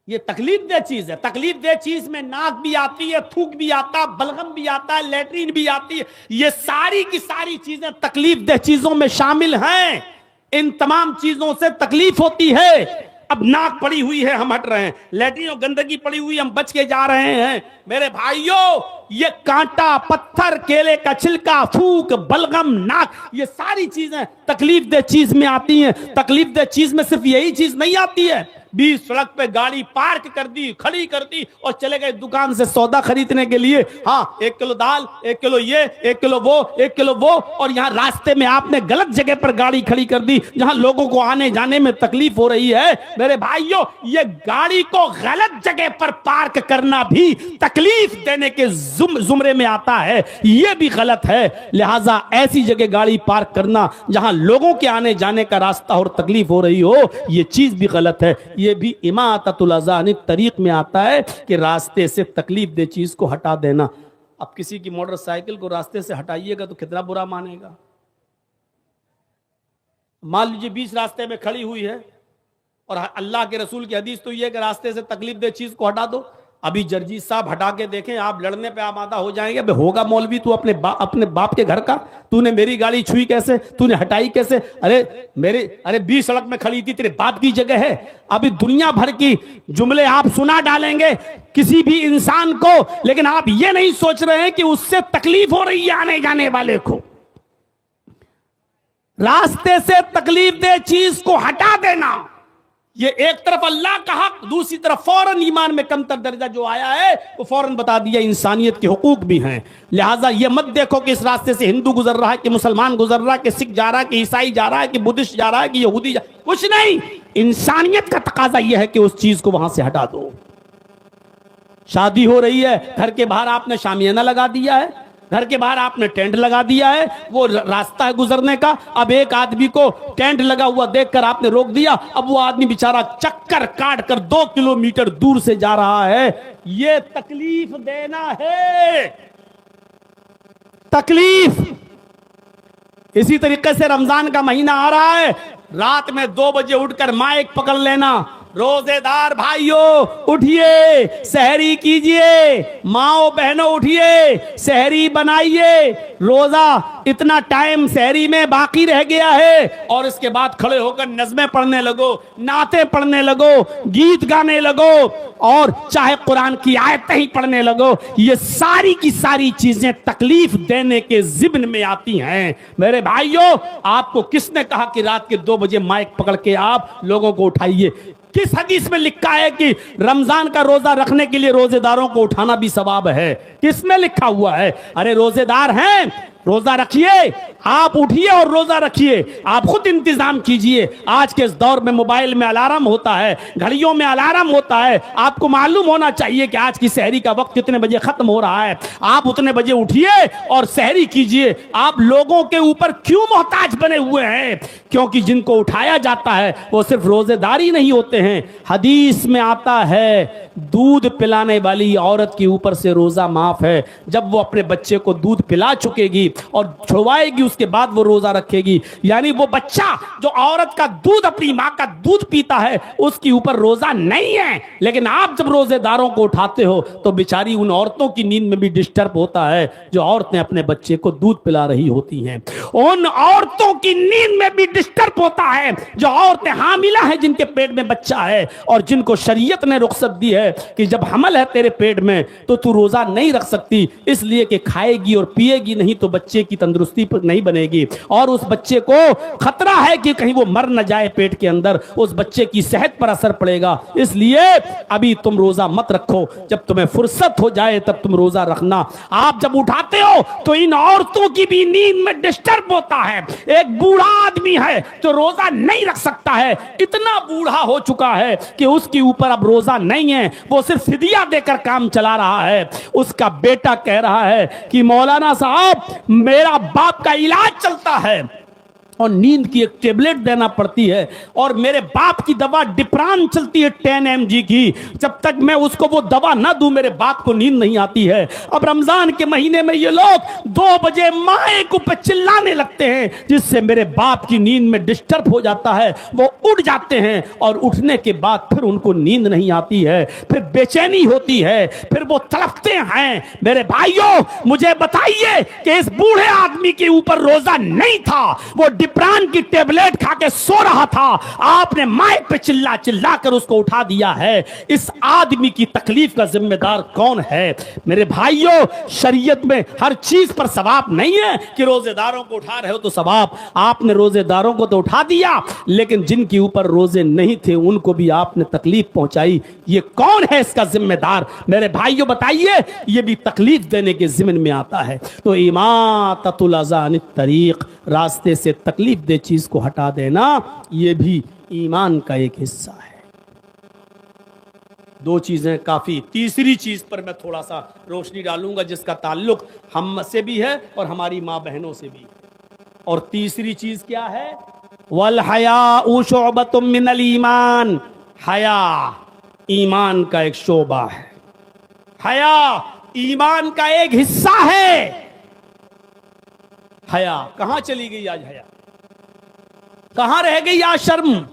ये तकलीफ दे चीज है। तकलीफ दे चीज में नाक भी आती है, थूक भी आता है, बलगम भी आता है, लेटरिन भी आती है। ये सारी की सारी चीजें तकलीफ दे चीजों में शामिल हैं। इन तमाम चीजों से तकलीफ होती है। अब नाक पड़ी हुई है, हम हट रहे हैं। लेटरिन और गंदगी पड़ी हुई, हम बच के जा रहे हैं। मेरे भाइयों, ये कांटा, पत्थर, केले का छिलका, फूक, बलगम, नाक, ये सारी चीजें तकलीफ दे चीज में आती हैं। तकलीफ दे चीज में सिर्फ यही चीज नहीं आती है। बीच सड़क पे गाड़ी पार्क कर दी, खड़ी कर दी और चले गए दुकान से सौदा खरीदने के लिए। हाँ, 1 किलो दाल, 1 किलो ये, 1 किलो वो, 1 किलो वो, और यहाँ रास्ते में आपने गलत जगह पर गाड़ी खड़ी कर दी जहां लोगों को आने जाने में तकलीफ हो रही है। मेरे भाइयों, ये गाड़ी को गलत जगह पर पार्क करना भी तकलीफ देने के जुमरे में आता है। ये भी गलत है। लिहाजा ऐसी जगह गाड़ी पार्क करना जहां लोगों के आने जाने का रास्ता और तकलीफ हो रही हो, ये चीज भी गलत है। ये भी इमाततुल अज़ानित तरीक़ में आता है कि रास्ते से तकलीफ दे चीज को हटा देना। अब किसी की मोटरसाइकिल को रास्ते से हटाइएगा तो कितना बुरा मानेगा। मान लीजिए बीच रास्ते में खड़ी हुई है और अल्लाह के रसूल की हदीस तो ये है कि रास्ते से तकलीफ दे चीज को हटा दो। अभी जर्जीत साहब हटा के देखें, आप लड़ने पे आमादा हो जाएंगे। अबे होगा मौलवी तू अपने बाप के घर का? तूने मेरी गाड़ी छुई कैसे? तूने हटाई कैसे? अरे 20 सड़क में खड़ी थी, तेरे बाप की जगह है। अभी दुनिया भर की जुमले आप सुना डालेंगे किसी भी इंसान को, लेकिन आप ये नहीं सोच रहे हैं कि उससे तकलीफ हो रही है आने जाने वाले को। रास्ते से तकलीफ दे चीज को हटा देना ये एक तरफ अल्लाह का हक, दूसरी तरफ फौरन ईमान में कमतर दर्जा जो आया है वो फौरन बता दिया इंसानियत के हुकूक भी हैं। लिहाजा ये मत देखो कि इस रास्ते से हिंदू गुजर रहा है, कि मुसलमान गुजर रहा है, कि सिख जा रहा है, कि ईसाई जा रहा है, कि बुद्धिस्ट जा रहा है, कि यहूदी कुछ नहीं। इंसानियत का तकाजा यह है कि उस चीज को वहां से हटा दो। शादी हो रही है, घर के बाहर आपने शामियाना लगा दिया है, घर के बाहर आपने टेंट लगा दिया है, वो रास्ता है गुजरने का। अब एक आदमी को टेंट लगा हुआ देखकर आपने रोक दिया, अब वो आदमी बेचारा चक्कर काट कर 2 किलोमीटर दूर से जा रहा है। ये तकलीफ देना है, तकलीफ। इसी तरीके से रमजान का महीना आ रहा है, रात में 2 बजे उठकर माइक पकड़ लेना, रोजेदार भाइयों उठिए, सहरी कीजिए, माओ बहनों उठिए, सहरी बनाइए, रोजा इतना टाइम सहरी में बाकी रह गया है। और इसके बाद खड़े होकर नज़में पढ़ने लगो, नाते पढ़ने लगो, गीत गाने लगो, और चाहे कुरान की आयतें ही पढ़ने लगो। ये सारी की सारी चीजें तकलीफ देने के जिम्न में आती हैं। मेरे भाइयों, आपको किसने कहा कि रात के 2 बजे माइक पकड़ के आप लोगों को उठाइए? किस हदीस में लिखा है कि रमजान का रोजा रखने के लिए रोजेदारों को उठाना भी सवाब है? किसमें लिखा हुआ है? अरे रोजेदार हैं, रोजा रखिए, आप उठिए और रोजा रखिए, आप खुद इंतजाम कीजिए। आज के इस दौर में मोबाइल में अलार्म होता है, घड़ियों में अलार्म होता है, आपको मालूम होना चाहिए कि आज की सहरी का वक्त कितने बजे खत्म हो रहा है। आप उतने बजे उठिए और सहरी कीजिए। आप लोगों के ऊपर क्यों मोहताज बने हुए हैं? क्योंकि जिनको उठाया जाता है वो सिर्फ रोजेदार ही नहीं होते हैं। हदीस में आता है दूध पिलाने वाली औरत के ऊपर से रोजा माफ है। जब वो अपने बच्चे को दूध पिला चुकेगी और छुड़वाएगी, उसके बाद वो रोजा रखेगी। यानी वो बच्चा जो औरत का दूध, अपनी माँ का दूध पीता है, उसके ऊपर रोजा नहीं है। लेकिन आप जब रोजेदारों को उठाते हो तो बेचारी उन औरतों की नींद में भी डिस्टर्ब होता है जो औरतें अपने बच्चे को दूध पिला रही होती हैं। उन औरतों की नींद में भी डिस्टर्ब होता है जो औरतें हामिला हैं, जिनके पेट में बच्चा है और जिनको शरीयत ने रुख्सत दी है कि जब हमल है तेरे पेट में तो तू रोजा नहीं रख सकती, इसलिए कि खाएगी और पिएगी नहीं तो बच्चे की तंदुरुस्ती पर नहीं बनेगी और उस बच्चे को खतरा है कि कहीं वो मर न जाए पेट के अंदर, उस बच्चे की सेहत पर असर पड़ेगा। इसलिए अभी तुम रोजा मत रखो, जब तुम्हें फुर्सत हो जाए तब तुम रोजा रखना। आप जब उठाते हो तो इन औरतों की भी नींद में डिस्टर्ब होता है। एक बूढ़ा आदमी है जो रोजा नहीं रख सकता है, इतना बूढ़ा हो चुका है कि उसके ऊपर अब रोजा नहीं है, वो सिर्फ फिदिया देकर काम चला रहा है। उसका बेटा कह रहा है कि मौलाना साहब, मेरा बाप का इलाज चलता है और नींद की एक टेबलेट देना पड़ती है और मेरे बाप की दवा डिप्रान चलती है 10 mg की, जब तक मैं उसको वो दवा ना दूं मेरे बाप को नींद नहीं आती है। अब रमजान के महीने में ये लोग 2 बजे माइक पे चिल्लाने लगते हैं, जिससे मेरे बाप की नींद में डिस्टर्ब हो जाता है। वो उठ जाते हैं और उठने के बाद फिर उनको नींद नहीं आती है, फिर बेचैनी होती है, फिर वो तड़पते हैं। मेरे भाइयों, मुझे बताइए कि इस बूढ़े आदमी के ऊपर रोजा नहीं था, वो डिप्रान की टेबलेट खा के सो रहा था, आपने माइक पे चिल्ला चिल्ला कर उसको उठा दिया है। इस आदमी की तकलीफ का जिम्मेदार कौन है? मेरे भाइयों, शरीयत में हर चीज पर सवाब नहीं है कि रोजेदारों को उठा रहे हो तो सवाब। आपने रोजेदारों को तो उठा दिया, लेकिन जिनके ऊपर रोजे नहीं थे उनको भी आपने तकलीफ पहुंचाई। ये कौन है इसका जिम्मेदार? मेरे भाइयों बताइए, ये भी तकलीफ देने के जिम्न में आता है। तो इमाततुल अज़ा अनित तरीक, रास्ते से तकलीफ दे चीज को हटा देना, यह भी ईमान का एक हिस्सा है। 2 चीजें काफी। तीसरी चीज पर मैं थोड़ा सा रोशनी डालूंगा जिसका ताल्लुक हम से भी है और हमारी माँ बहनों से भी। और तीसरी चीज क्या है? वल हयाउ शुअबतुम मिनल ईमान। हया ईमान का एक शोबा है, हया ईमान का एक हिस्सा है। हया कहां चली गई आज? हया कहां रह गई आज? शर्म।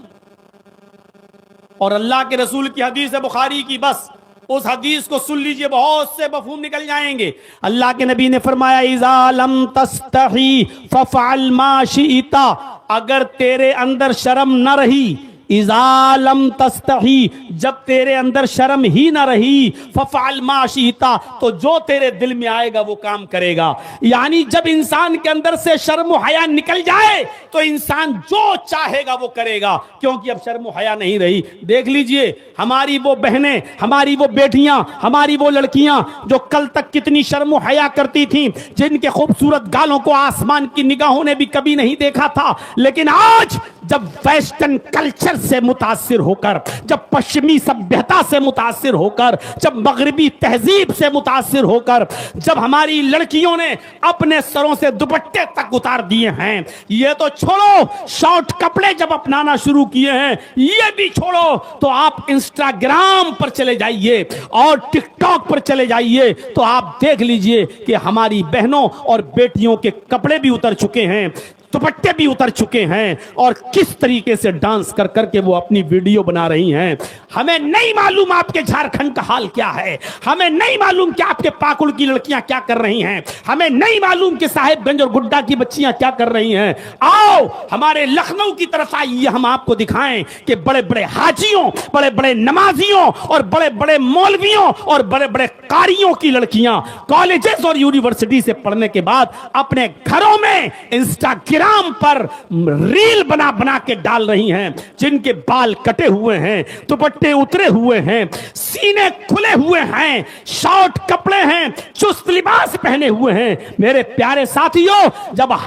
और अल्लाह के रसूल की हदीस है बुखारी की, बस उस हदीस को सुन लीजिए, बहुत से मफहूम निकल जाएंगे। अल्लाह के नबी ने फरमाया, इज़ा लम तस्तही फफ़अल मा शिइता। अगर तेरे अंदर शर्म न रही इज़ा लम तस्तही, जब तेरे अंदर शर्म ही ना रही, फफ़अल मा शिता, तो जो तेरे दिल में आएगा वो काम करेगा। यानी जब इंसान के अंदर से शर्म हया निकल जाए तो इंसान जो चाहेगा वो करेगा, क्योंकि अब शर्म हया नहीं रही। देख लीजिए हमारी वो बहनें, हमारी वो बेटियां, हमारी वो लड़कियां जो कल तक कितनी शर्म हया करती थी, जिनके खूबसूरत गालों को आसमान की निगाहों ने भी कभी नहीं देखा था, लेकिन आज जब वेस्टर्न कल्चर से मुतासिर होकर, जब पश्चिमी सभ्यता से मुतासिर होकर, जब मगरबी तहजीब से मुतासिर होकर, जब हमारी लड़कियों ने अपने सरों से दुपट्टे तक उतार दिए हैं, ये तो छोड़ो, शॉर्ट कपड़े जब अपनाना शुरू किए हैं, ये भी छोड़ो, तो आप इंस्टाग्राम पर चले जाइए और टिकटॉक पर चले जाइए तो आप देख लीजिए कि हमारी बहनों और बेटियों के कपड़े भी उतर चुके हैं, दुपट्टे भी उतर चुके हैं, और किस तरीके से डांस कर करके वो अपनी वीडियो बना रही हैं। हमें नहीं मालूम आपके झारखंड का हाल क्या है, हमें नहीं मालूम कि आपके पाकुड़ की लड़कियां क्या कर रही हैं, हमें नहीं मालूम कि साहिबगंज और गुड्डा की बच्चियां क्या कर रही हैं। आओ हमारे लखनऊ की तरफ आइए, हम आपको दिखाएं कि बड़े बड़े हाजियों, बड़े बड़े नमाजियों और बड़े बड़े मौलवियों और बड़े बड़े कारियों की लड़कियां कॉलेजेस और यूनिवर्सिटी से पढ़ने के बाद अपने घरों में इंस्टाग्राम पर रील बना बना के डाल रही हैं, जिनके बाल कटे हुए हैं, दुपट्टे उतरे हुए हैं, सीने खुले हुए हैं, शॉर्ट कपड़े हैं, चुस्त लिबास पहने हुए हैं। मेरे प्यारे साथियों, जब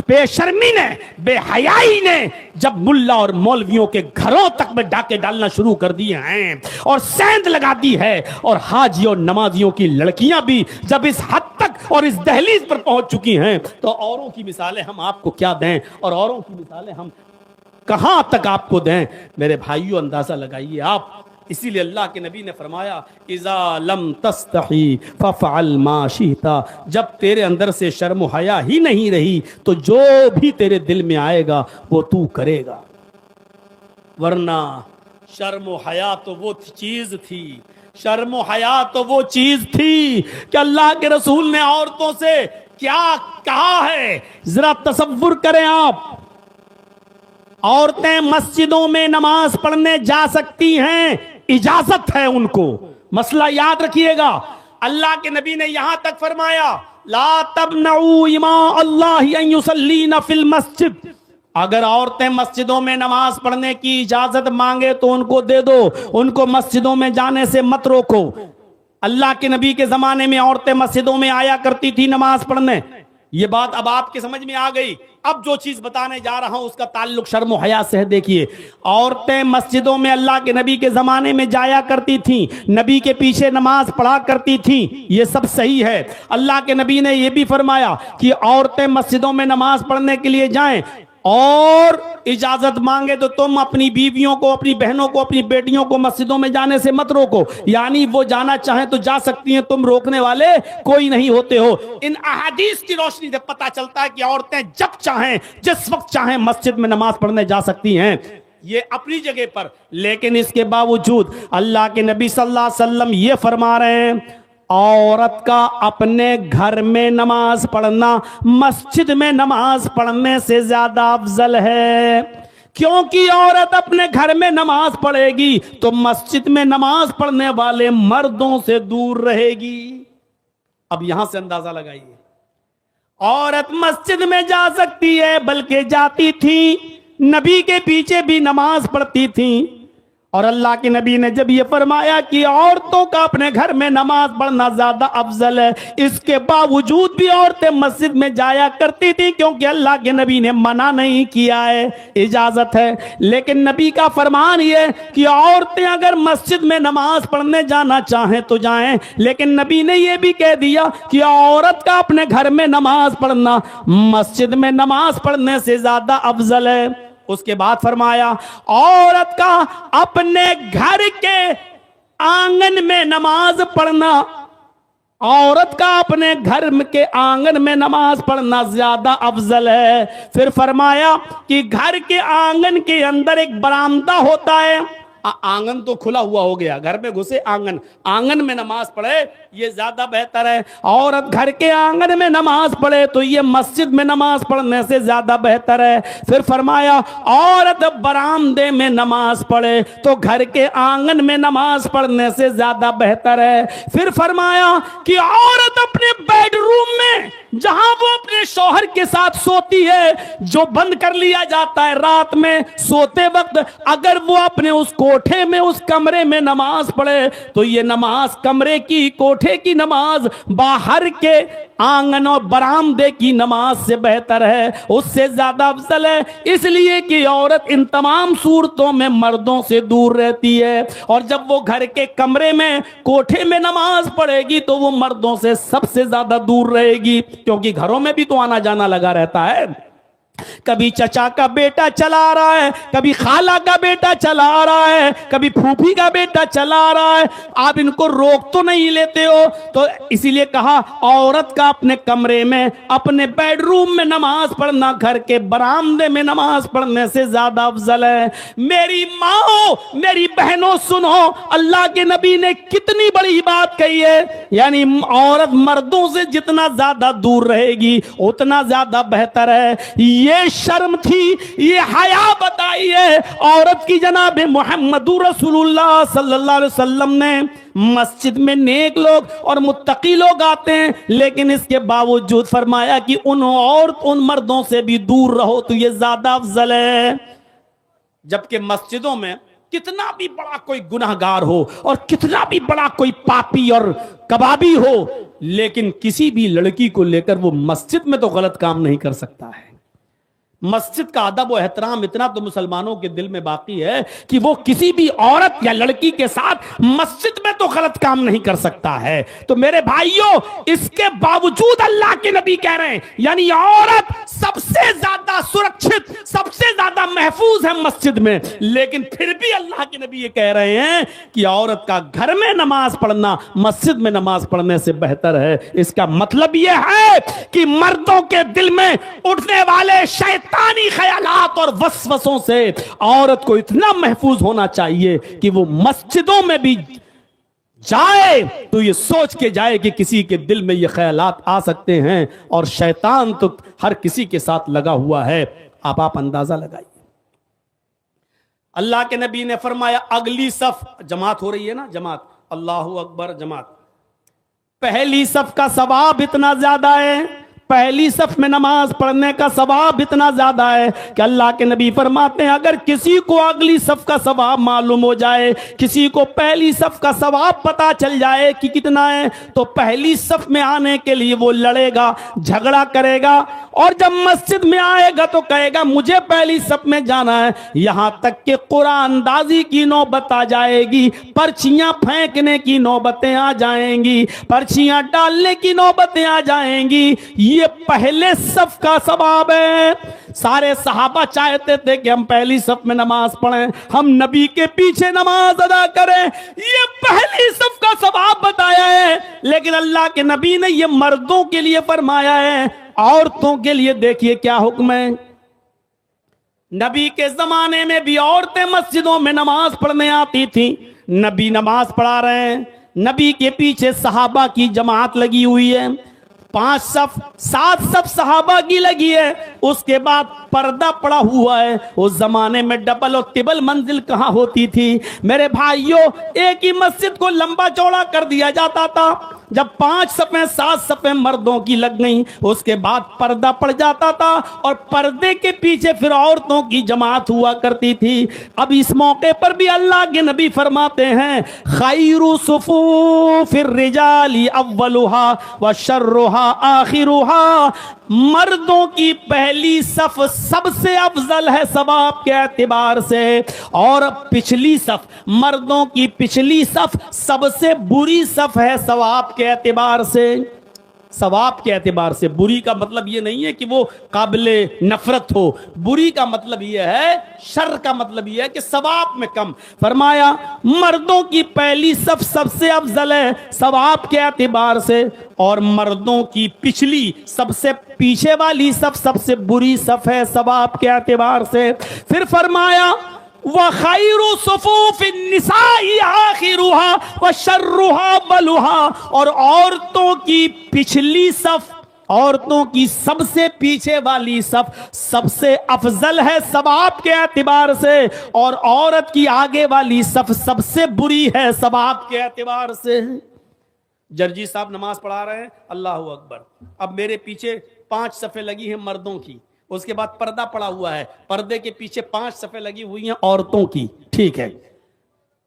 बेशर्मी ने, बेहयाई ने जब मुल्ला और मौलवियों के घरों तक में डाके डालना शुरू कर दिए हैं और सेंध लगा दी है, और हाजी और नमाजियों की लड़कियां भी जब इस हद तक और इस दहलीज पर पहुंच चुकी हैं, तो औरों की मिसालें हम आपको क्या दें और औरों की मिसालें हम कहां तक आपको दें। मेरे भाइयों, अंदाजा लगाइए आप। इसीलिए अल्लाह के नबी ने फरमाया, इज़ा लम तस्तही फफ़अल मा शिता, जब तेरे अंदर से शर्म हया ही नहीं रही तो जो भी तेरे दिल में आएगा वो तू करेगा। वरना शर्म हया तो वो चीज थी, शर्म हया तो वो चीज थी कि अल्लाह के रसूल ने औरतों से क्या कहा है, जरा तसव्वुर करें आप। औरतें मस्जिदों में नमाज पढ़ने जा सकती हैं, इजाजत है उनको। मसला याद रखिएगा, अल्लाह के नबी ने यहां तक फरमाया, ला तमनऊ इमा अल्लाह अन युसल्लीना फिल मस्जिद। अगर औरतें मस्जिदों में नमाज पढ़ने की इजाजत मांगे तो उनको दे दो, उनको मस्जिदों में जाने से मत रोको। अल्लाह के नबी के जमाने में औरतें मस्जिदों में आया करती थी नमाज पढ़ने, ये बात अब आपके समझ में आ गई। अब जो चीज बताने जा रहा हूं उसका ताल्लुक शर्म हया से है। देखिए, औरतें मस्जिदों में अल्लाह के नबी के जमाने में जाया करती थी, नबी के पीछे नमाज पढ़ा करती थी, ये सब सही है। अल्लाह के नबी ने यह भी फरमाया कि औरतें मस्जिदों में नमाज पढ़ने के लिए जाएं और इजाजत मांगे तो तुम अपनी बीवियों को, अपनी बहनों को, अपनी बेटियों को मस्जिदों में जाने से मत रोको। यानी वो जाना चाहें तो जा सकती हैं, तुम रोकने वाले कोई नहीं होते हो। इन अहादीस की रोशनी से पता चलता है कि औरतें जब चाहें, जिस वक्त चाहें मस्जिद में नमाज पढ़ने जा सकती हैं, ये अपनी जगह पर। लेकिन इसके बावजूद अल्लाह के नबी सल्लल्लाहु अलैहि वसल्लम ये फरमा रहे हैं, औरत का अपने घर में नमाज पढ़ना मस्जिद में नमाज पढ़ने से ज्यादा अफजल है, क्योंकि औरत अपने घर में नमाज पढ़ेगी तो मस्जिद में नमाज पढ़ने वाले मर्दों से दूर रहेगी। अब यहां से अंदाजा लगाइए, औरत मस्जिद में जा सकती है, बल्कि जाती थी, नबी के पीछे भी नमाज पढ़ती थी। और अल्लाह के नबी ने जब ये फरमाया कि औरतों का अपने घर में नमाज पढ़ना ज्यादा अफजल है, इसके बावजूद भी औरतें मस्जिद में जाया करती थी, क्योंकि अल्लाह के नबी ने मना नहीं किया है, इजाजत है। लेकिन नबी का फरमान ये कि औरतें अगर मस्जिद में नमाज पढ़ने जाना चाहें तो जाएं, लेकिन नबी ने यह भी कह दिया कि औरत का अपने घर में नमाज पढ़ना मस्जिद में नमाज पढ़ने से ज्यादा अफजल है। उसके बाद फरमाया, औरत का अपने घर के आंगन में नमाज पढ़ना, औरत का अपने घर के आंगन में नमाज पढ़ना ज्यादा अफजल है। फिर फरमाया कि घर के आंगन के अंदर एक बरामदा होता है, आंगन तो खुला हुआ हो गया, घर में घुसे आंगन में नमाज पढ़े ये ज्यादा बेहतर है। औरत घर के आंगन में नमाज पढ़े तो ये मस्जिद में नमाज पढ़ने से ज्यादा बेहतर है। फिर फरमाया औरत बरामदे में नमाज पढ़े तो घर के आंगन में नमाज पढ़ने से ज्यादा बेहतर है। फिर फरमाया कि औरत अपने बेडरूम में जहां वो अपने शौहर के साथ सोती है, जो बंद कर लिया जाता है रात में सोते वक्त, अगर वो अपने उस कोठे में उस कमरे में नमाज पढ़े तो ये नमाज कमरे की कोठे की नमाज बाहर के आंगन और बरामदे की नमाज से बेहतर है, उससे ज्यादा अफजल है। इसलिए कि औरत इन तमाम सूरतों में मर्दों से दूर रहती है, और जब वो घर के कमरे में कोठे में नमाज पढ़ेगी तो वो मर्दों से सबसे ज्यादा दूर रहेगी, क्योंकि घरों में भी तो आना जाना लगा रहता है। कभी चचा का बेटा चला रहा है, कभी खाला का बेटा चला रहा है, कभी फूफी का बेटा चला रहा है, आप इनको रोक तो नहीं लेते हो। तो इसीलिए कहा औरत का अपने कमरे में अपने बेडरूम में नमाज पढ़ना घर के बरामदे में नमाज पढ़ने से ज्यादा अफजल है। मेरी माओ मेरी बहनों सुनो, अल्लाह के नबी ने कितनी बड़ी बात कही है, यानी औरत मर्दों से जितना ज्यादा दूर रहेगी उतना ज्यादा बेहतर है। ये शर्म थी, ये हया बताई है औरत की जनाब मुहम्मदुर रसूलुल्लाह सल्लल्लाहु अलैहि वसल्लम ने। मस्जिद में नेक लोग और मुत्तकी लोग आते हैं, लेकिन इसके बावजूद फरमाया कि उन मर्दों से भी दूर रहो तो ये ज्यादा अफजल है। जबकि मस्जिदों में कितना भी बड़ा कोई गुनाहगार हो और कितना भी बड़ा कोई पापी और कबाबी हो, लेकिन किसी भी लड़की को लेकर वो मस्जिद में तो गलत काम नहीं कर सकता है। मस्जिद का अदब और एहतराम इतना तो मुसलमानों के दिल में बाकी है कि वो किसी भी औरत या लड़की के साथ मस्जिद में तो गलत काम नहीं कर सकता है। तो मेरे भाइयों, इसके बावजूद अल्लाह के नबी कह रहे हैं यानी औरत सबसे ज्यादा सुरक्षित, सबसे ज्यादा महफूज है मस्जिद में, लेकिन फिर भी अल्लाह के नबी ये कह रहे हैं कि औरत का घर में नमाज पढ़ना मस्जिद में नमाज पढ़ने से बेहतर है। इसका मतलब यह है कि मर्दों के दिल में उठने वाले शैतानी ख्यालात और वसवसों से औरत को इतना महफूज होना चाहिए कि वो मस्जिदों में भी जाए तो ये सोच के जाए कि किसी के दिल में ये ख्यालात आ सकते हैं, और शैतान तो हर किसी के साथ लगा हुआ है। आप अंदाजा लगाइए। अल्लाह के नबी ने फरमाया अगली सफ, जमात हो रही है ना, जमात, अल्लाहू अकबर, जमात, पहली सफ का सवाब इतना ज्यादा है, पहली सफ में नमाज पढ़ने का सवाब इतना ज्यादा है कि अल्लाह के नबी फरमाते हैं अगर किसी को अगली सफ का सवाब मालूम हो जाए, किसी को पहली सफ का सवाब पता चल जाए कि कितना है, तो पहली सफ में आने के लिए वो लड़ेगा, झगड़ा करेगा, और जब मस्जिद में आएगा तो कहेगा मुझे पहली सफ में जाना है। यहां तक कि कुरानदाजी की नौबत आ जाएगी, पर्चियां फेंकने की नौबतें आ जाएंगी, पर्चियां डालने की नौबतें आ जाएंगी। ये पहले सफ का सवाब है। सारे सहाबा चाहते थे कि हम पहली सफ में नमाज पढ़ें, हम नबी के पीछे नमाज अदा करें, ये पहली सफ का सवाब बताया है। लेकिन अल्लाह के नबी ने ये मर्दों के लिए फरमाया है, औरतों के लिए देखिए क्या हुक्म है। नबी के जमाने में भी औरतें मस्जिदों में नमाज पढ़ने आती थी, नबी नमाज पढ़ा रहे हैं, नबी के पीछे सहाबा की जमात लगी हुई है, 5 सफ 7 सफ सहाबा की लगी है, उसके बाद पर्दा पड़ा हुआ है। उस जमाने में डबल और ट्रिपल मंजिल कहां होती थी मेरे भाइयों, एक ही मस्जिद को लंबा चौड़ा कर दिया जाता था। जब 5 सफ़ें 7 सफ़ें मर्दों की लग गई, उसके बाद पर्दा पड़ जाता था, और पर्दे के पीछे फिर औरतों की जमात हुआ करती थी। अब इस मौके पर भी अल्लाह के नबी फरमाते हैं खैरु सुफूफिर रिजाली अव्वलुहा व शर्रुहा आखिरुहा, मर्दों की पहली सफ सबसे अफजल है सवाब के एतबार से, और पिछली सफ, मर्दों की पिछली सफ सबसे बुरी सफ है सवाब के एतबार से। सवाब के एतबार से बुरी का मतलब यह नहीं है कि वो काबिले नफरत हो, बुरी का मतलब यह है, शर का मतलब यह है कि सवाब में कम। फरमाया मर्दों की पहली सफ सबसे अफजल है सवाब के एतबार से, और मर्दों की पिछली सबसे पीछे वाली सफ सबसे बुरी सफ है सवाब के एतबार से। फिर फरमाया व खैरु सुफूफिन निसाई आखिरुहा व शर्रुहा बलुहा, और औरतों की पिछली सफ, औरतों की सबसे पीछे वाली सफ सबसे अफजल है सवाब के एतबार से, और औरत की आगे वाली सफ सबसे बुरी है सवाब के एतबार से। जर्जी साहब नमाज पढ़ा रहे हैं, अल्लाह अकबर। अब मेरे पीछे 5 सफ़े लगी हैं मर्दों की, उसके बाद पर्दा पड़ा हुआ है, पर्दे के पीछे 5 सफ़े लगी हुई हैं औरतों की। ठीक है,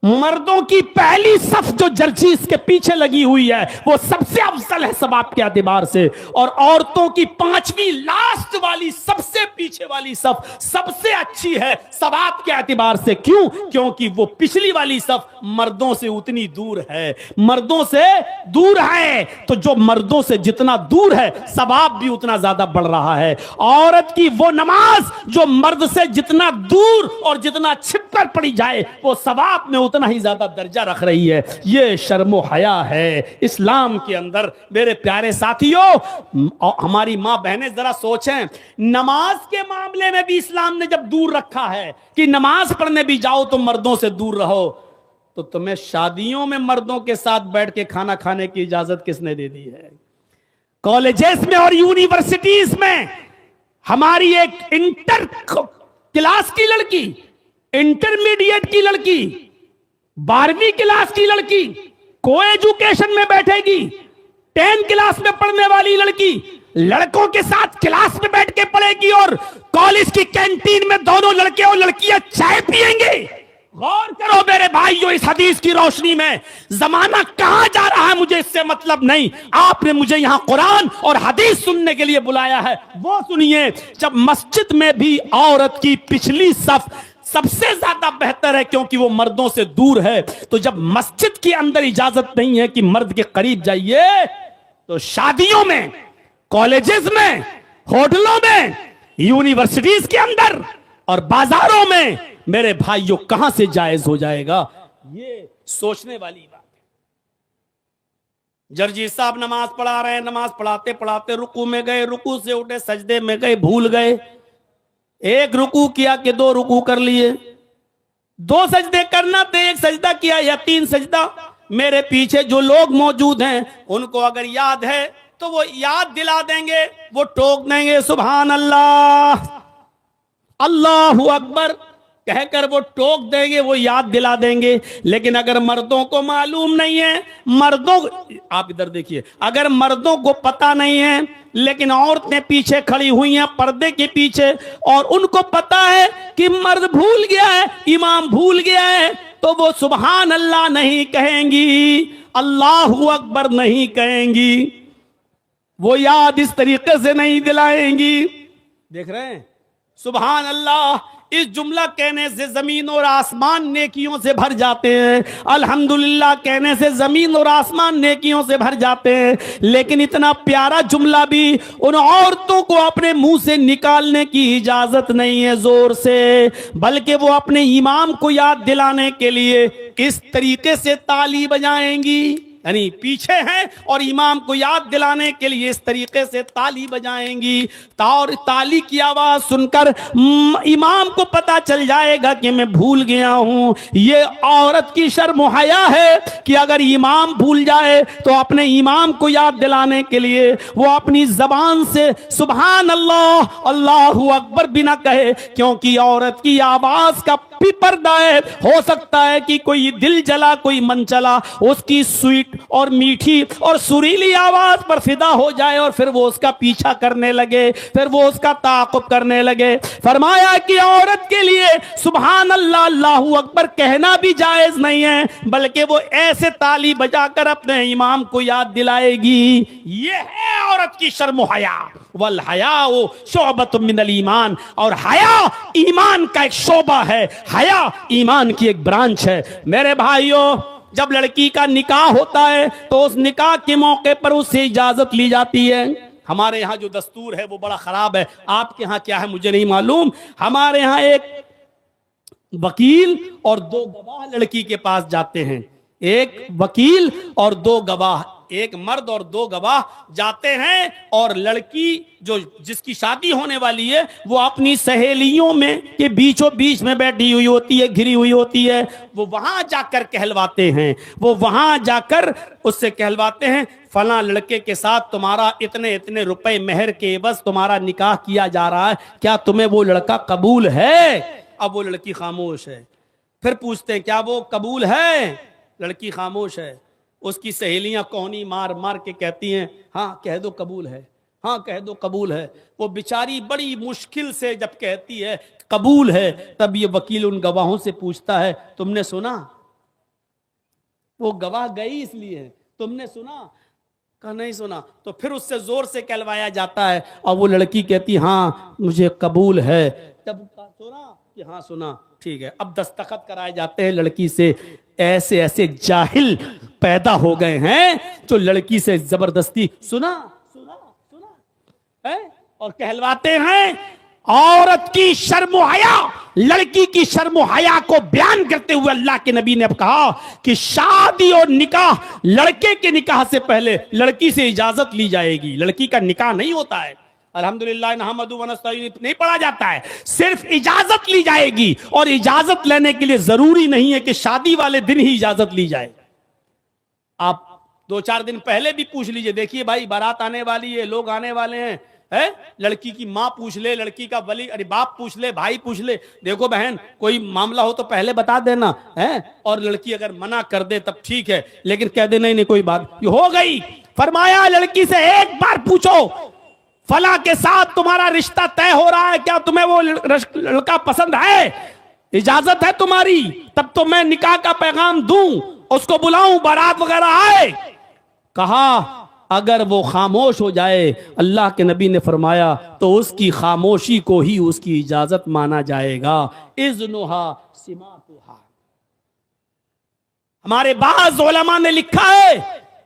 मर्दों की पहली सफ जो जर्जीस के पीछे लगी हुई है वो सबसे अफजल है सवाब के एतबार से, और औरतों की 5वीं लास्ट वाली सबसे पीछे वाली सफ सबसे अच्छी है सवाब के एतबार से। क्यों? क्योंकि वो पिछली वाली सफ मर्दों से उतनी दूर है, मर्दों से दूर है, तो जो मर्दों से जितना दूर है सवाब भी उतना ज्यादा बढ़ रहा है। औरत की वो नमाज जो मर्द से जितना दूर और जितना छिपकर पड़ी जाए वो सवाब में उतना ही ज्यादा दर्जा रख रही है। ये शर्मो हया है इस्लाम के अंदर। मेरे प्यारे साथियों, हमारी मां बहनें जरा सोचें, नमाज के मामले में भी इस्लाम ने जब दूर रखा है कि नमाज पढ़ने भी जाओ तो मर्दों से दूर रहो, तो तुम्हें शादियों में मर्दों के साथ बैठ के खाना खाने की इजाजत किसने दे दी है? कॉलेजेस में और यूनिवर्सिटीज में हमारी एक इंटर क्लास की लड़की, इंटरमीडिएट की लड़की, 12वीं क्लास की लड़की को एजुकेशन में बैठेगी, 10 क्लास में पढ़ने वाली लड़की लड़कों के साथ क्लास में बैठ के पढ़ेगी, और कॉलेज की कैंटीन में दोनों लड़के और लड़कियां चाय पिएंगे। गौर करो मेरे भाइयों, इस हदीस की रोशनी में जमाना कहां जा रहा है मुझे इससे मतलब नहीं, आपने मुझे यहां कुरान और हदीस सुनने के लिए बुलाया है, वो सुनिए। जब मस्जिद में भी औरत की पिछली सफ सबसे ज्यादा बेहतर है क्योंकि वो मर्दों से दूर है, तो जब मस्जिद के अंदर इजाजत नहीं है कि मर्द के करीब जाइए, तो शादियों में, कॉलेजेस में, होटलों में, यूनिवर्सिटीज के अंदर और बाजारों में मेरे भाइयों कहां से जायज हो जाएगा? ये सोचने वाली बात है। जर्जी साहब नमाज पढ़ा रहे हैं, नमाज पढ़ाते पढ़ाते रुकू में गए, रुकू से उठे, सजदे में गए, भूल गए, एक रुकू किया कि 2 रुकू कर लिए, 2 सजदे करना थे, 1 सजदा किया या 3 सजदा। मेरे पीछे जो लोग मौजूद हैं उनको अगर याद है तो वो याद दिला देंगे, वो टोक देंगे सुभान अल्लाह, अल्लाहु अकबर कहकर वो टोक देंगे, वो याद दिला देंगे। लेकिन अगर मर्दों को मालूम नहीं है, मर्दों, आप इधर देखिए, अगर मर्दों को पता नहीं है लेकिन औरतें पीछे खड़ी हुई हैं पर्दे के पीछे, और उनको पता है कि मर्द भूल गया है, इमाम भूल गया है, तो वो सुभान अल्लाह नहीं कहेंगी, अल्लाहु अकबर नहीं कहेंगी, वो याद इस तरीके से नहीं दिलाएंगी। देख रहे हैं, सुभान अल्लाह इस जुमला कहने से जमीन और आसमान नेकियों से भर जाते हैं, अल्हम्दुलिल्लाह कहने से जमीन और आसमान नेकियों से भर जाते हैं। लेकिन इतना प्यारा जुमला भी उन औरतों को अपने मुंह से निकालने की इजाजत नहीं है जोर से, बल्कि वो अपने इमाम को याद दिलाने के लिए किस तरीके से ताली बजाएंगी, यानी पीछे हैं और इमाम को याद दिलाने के लिए इस तरीके से ताली बजाएंगी, और ताली की आवाज सुनकर इमाम को पता चल जाएगा कि मैं भूल गया हूं। ये औरत की शर्म हया है कि अगर इमाम भूल जाए तो अपने इमाम को याद दिलाने के लिए वो अपनी जबान से सुभान अल्लाह, अल्लाहु अकबर भी ना कहे, क्योंकि औरत की आवाज का भी पर्दा है। हो सकता है कि कोई दिल जला, कोई मन चला, उसकी स्वीट और मीठी और सुरीली आवाज पर फिदा हो जाए और फिर वो उसका पीछा करने लगे, फिर वो उसका ताक़ुब करने लगे। फरमाया कि औरत के लिए सुभान अल्लाह, अल्लाहु अकबर कहना भी जायज नहीं है, बल्कि वो ऐसे ताली बजाकर अपने इमाम को याद दिलाएगी। ये है औरत की शर्म हया। वल हयाउ शोबतुम मिनल ईमान, और हया ईमान का एक शोबा है, हया ईमान की एक ब्रांच है। मेरे भाइयों, जब लड़की का निकाह होता है तो उस निकाह के मौके पर उससे इजाजत ली जाती है। हमारे यहाँ जो दस्तूर है वो बड़ा खराब है, आपके यहाँ क्या है मुझे नहीं मालूम। हमारे यहाँ एक वकील और 2 गवाह लड़की के पास जाते हैं, एक वकील और 2 गवाह एक मर्द और दो गवाह जाते हैं और लड़की जो जिसकी शादी होने वाली है वो अपनी सहेलियों में के बीचों बीच में बैठी हुई होती है, घिरी हुई होती है। वो वहां जाकर कहलवाते हैं, वो वहां जाकर उससे कहलवाते हैं फला लड़के के साथ तुम्हारा इतने इतने रुपए मेहर के बस तुम्हारा निकाह किया जा रहा है, क्या तुम्हें वो लड़का कबूल है? अब वो लड़की खामोश है। फिर पूछते हैं क्या वो कबूल है? लड़की खामोश है। उसकी सहेलियां कोहनी मार मार के कहती हैं हाँ कह दो कबूल है, हाँ कह दो कबूल है। वो बेचारी बड़ी मुश्किल से जब कहती है कबूल है, तब ये वकील उन गवाहों से पूछता है तुमने सुना? वो गवाह गई इसलिए है, तुमने सुना? कहा नहीं सुना। तो फिर उससे जोर से कहलवाया जाता है और वो लड़की कहती हाँ मुझे कबूल है। तब सुना कि हाँ सुना, ठीक है। अब दस्तखत कराए जाते हैं लड़की से। ऐसे ऐसे जाहिल पैदा हो गए हैं जो लड़की से जबरदस्ती सुना सुना सुना है और कहलवाते हैं। औरत की शर्म हया, लड़की की शर्म हया को बयान करते हुए अल्लाह के नबी ने अब कहा कि शादी और निकाह, लड़के के निकाह से पहले लड़की से इजाजत ली जाएगी। लड़की का निकाह नहीं होता है, अल्हम्दुलिल्लाह नहमदु व नस्तईन नहीं पढ़ा जाता है, सिर्फ इजाजत ली जाएगी। और इजाजत लेने के लिए जरूरी नहीं है कि शादी वाले दिन ही इजाजत ली जाए। आप 2-4 दिन पहले भी पूछ लीजिए, देखिए भाई बारात आने वाली है, लोग आने वाले हैं, है? लड़की की माँ पूछ ले, लड़की का वली अरे बाप पूछ ले, भाई पूछ ले, देखो बहन कोई मामला हो तो पहले बता देना है। और लड़की अगर मना कर दे तब ठीक है, लेकिन कह दे नहीं नहीं कोई बात ये हो गई। फरमाया लड़की से एक बार पूछो फला के साथ तुम्हारा रिश्ता तय हो रहा है, क्या तुम्हें वो लड़का पसंद है? इजाजत है तुम्हारी? तब तो मैं निकाह का पैगाम दूं, उसको बुलाऊं, बारात वगैरह आए। कहा अगर वो खामोश हो जाए, अल्लाह के नबी ने फरमाया तो उसकी खामोशी को ही उसकी इजाजत माना जाएगा। इज़्नुहा सिमातुहा। हमारे बाज़ उलमा ने लिखा है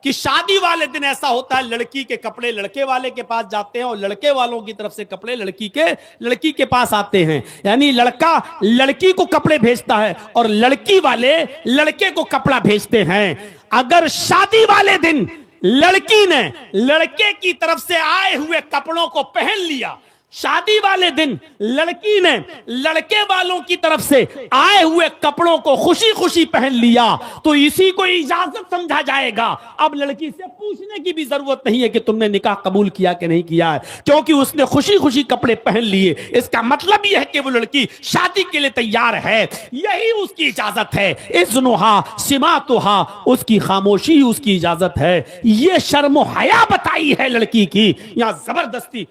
कि शादी वाले दिन ऐसा होता है लड़की के कपड़े लड़के वाले के पास जाते हैं और लड़के वालों की तरफ से कपड़े लड़की के पास आते हैं। यानी लड़का लड़की को कपड़े भेजता है और लड़की वाले लड़के को कपड़ा भेजते हैं। अगर शादी वाले दिन लड़की ने लड़के की तरफ से आए हुए कपड़ों को पहन लिया, शादी वाले दिन लड़की ने लड़के वालों की तरफ से आए हुए कपड़ों को खुशी खुशी पहन लिया, तो इसी को इजाजत समझा जाएगा। अब लड़की से पूछने की भी जरूरत नहीं है कि तुमने निकाह कबूल किया कि नहीं किया है, क्योंकि उसने खुशी खुशी कपड़े पहन लिए। इसका मतलब यह है कि वो लड़की शादी के लिए तैयार है, यही उसकी इजाजत है। इज़्नुहा सिमातुहा, उसकी खामोशी ही उसकी इजाजत है। ये शर्म हया बताई है लड़की की, यहां जबरदस्ती।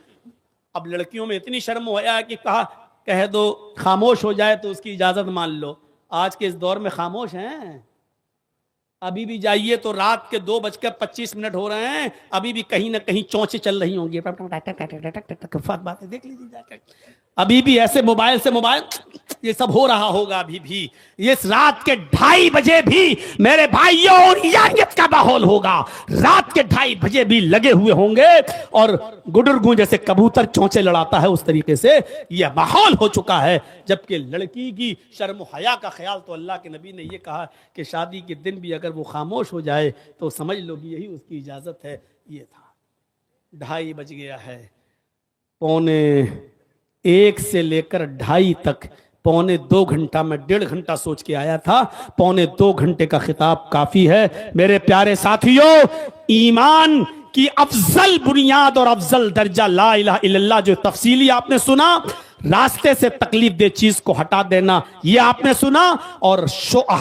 अब लड़कियों में इतनी शर्म हया है कि कह दो खामोश हो जाए तो उसकी इजाजत मान लो। आज के इस दौर में खामोश हैं। अभी भी जाइए तो रात के 2:25 हो रहे हैं, अभी भी कहीं ना कहीं चौंचे चल रही होंगी, बातें देख लीजिए जाकर। अभी भी ऐसे मोबाइल से मोबाइल ये सब हो रहा होगा। अभी भी इस रात के 2:30 बजे भी मेरे भाइयों और यारियत का माहौल होगा। रात के 2:30 बजे भी लगे हुए होंगे और गुडुरगू जैसे कबूतर चौंचे लड़ाता है, उस तरीके से यह माहौल हो चुका है। जबकि लड़की की शर्म हया का ख्याल तो अल्लाह के नबी ने यह कहा कि शादी के दिन भी अगर वो खामोश हो जाए तो समझ लो कि यही उसकी इजाजत है। ये था 2:30 बज गया है। 1:45 से लेकर 2:30 तक 1.25 घंटा, मैं 1.5 घंटा सोच के आया था। 1.25 घंटे का खिताब काफी है। मेरे प्यारे साथियों, ईमान की अफजल बुनियाद और अफजल दर्जा ला इलाहा इल्लल्लाह, जो तफसीली आपने सुना, रास्ते से तकलीफ दे चीज को हटा देना, ये आपने सुना। और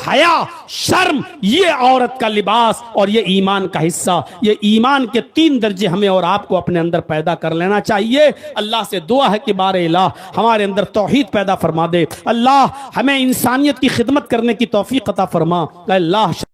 हया शर्म, ये औरत का लिबास और ये ईमान का हिस्सा। ये ईमान के 3 दर्जे हमें और आपको अपने अंदर पैदा कर लेना चाहिए। अल्लाह से दुआ है कि बारे इलाह हमारे अंदर तौहीद पैदा फरमा दे। अल्लाह हमें इंसानियत की खिदमत करने की तौफीक अता फरमा। अल्लाह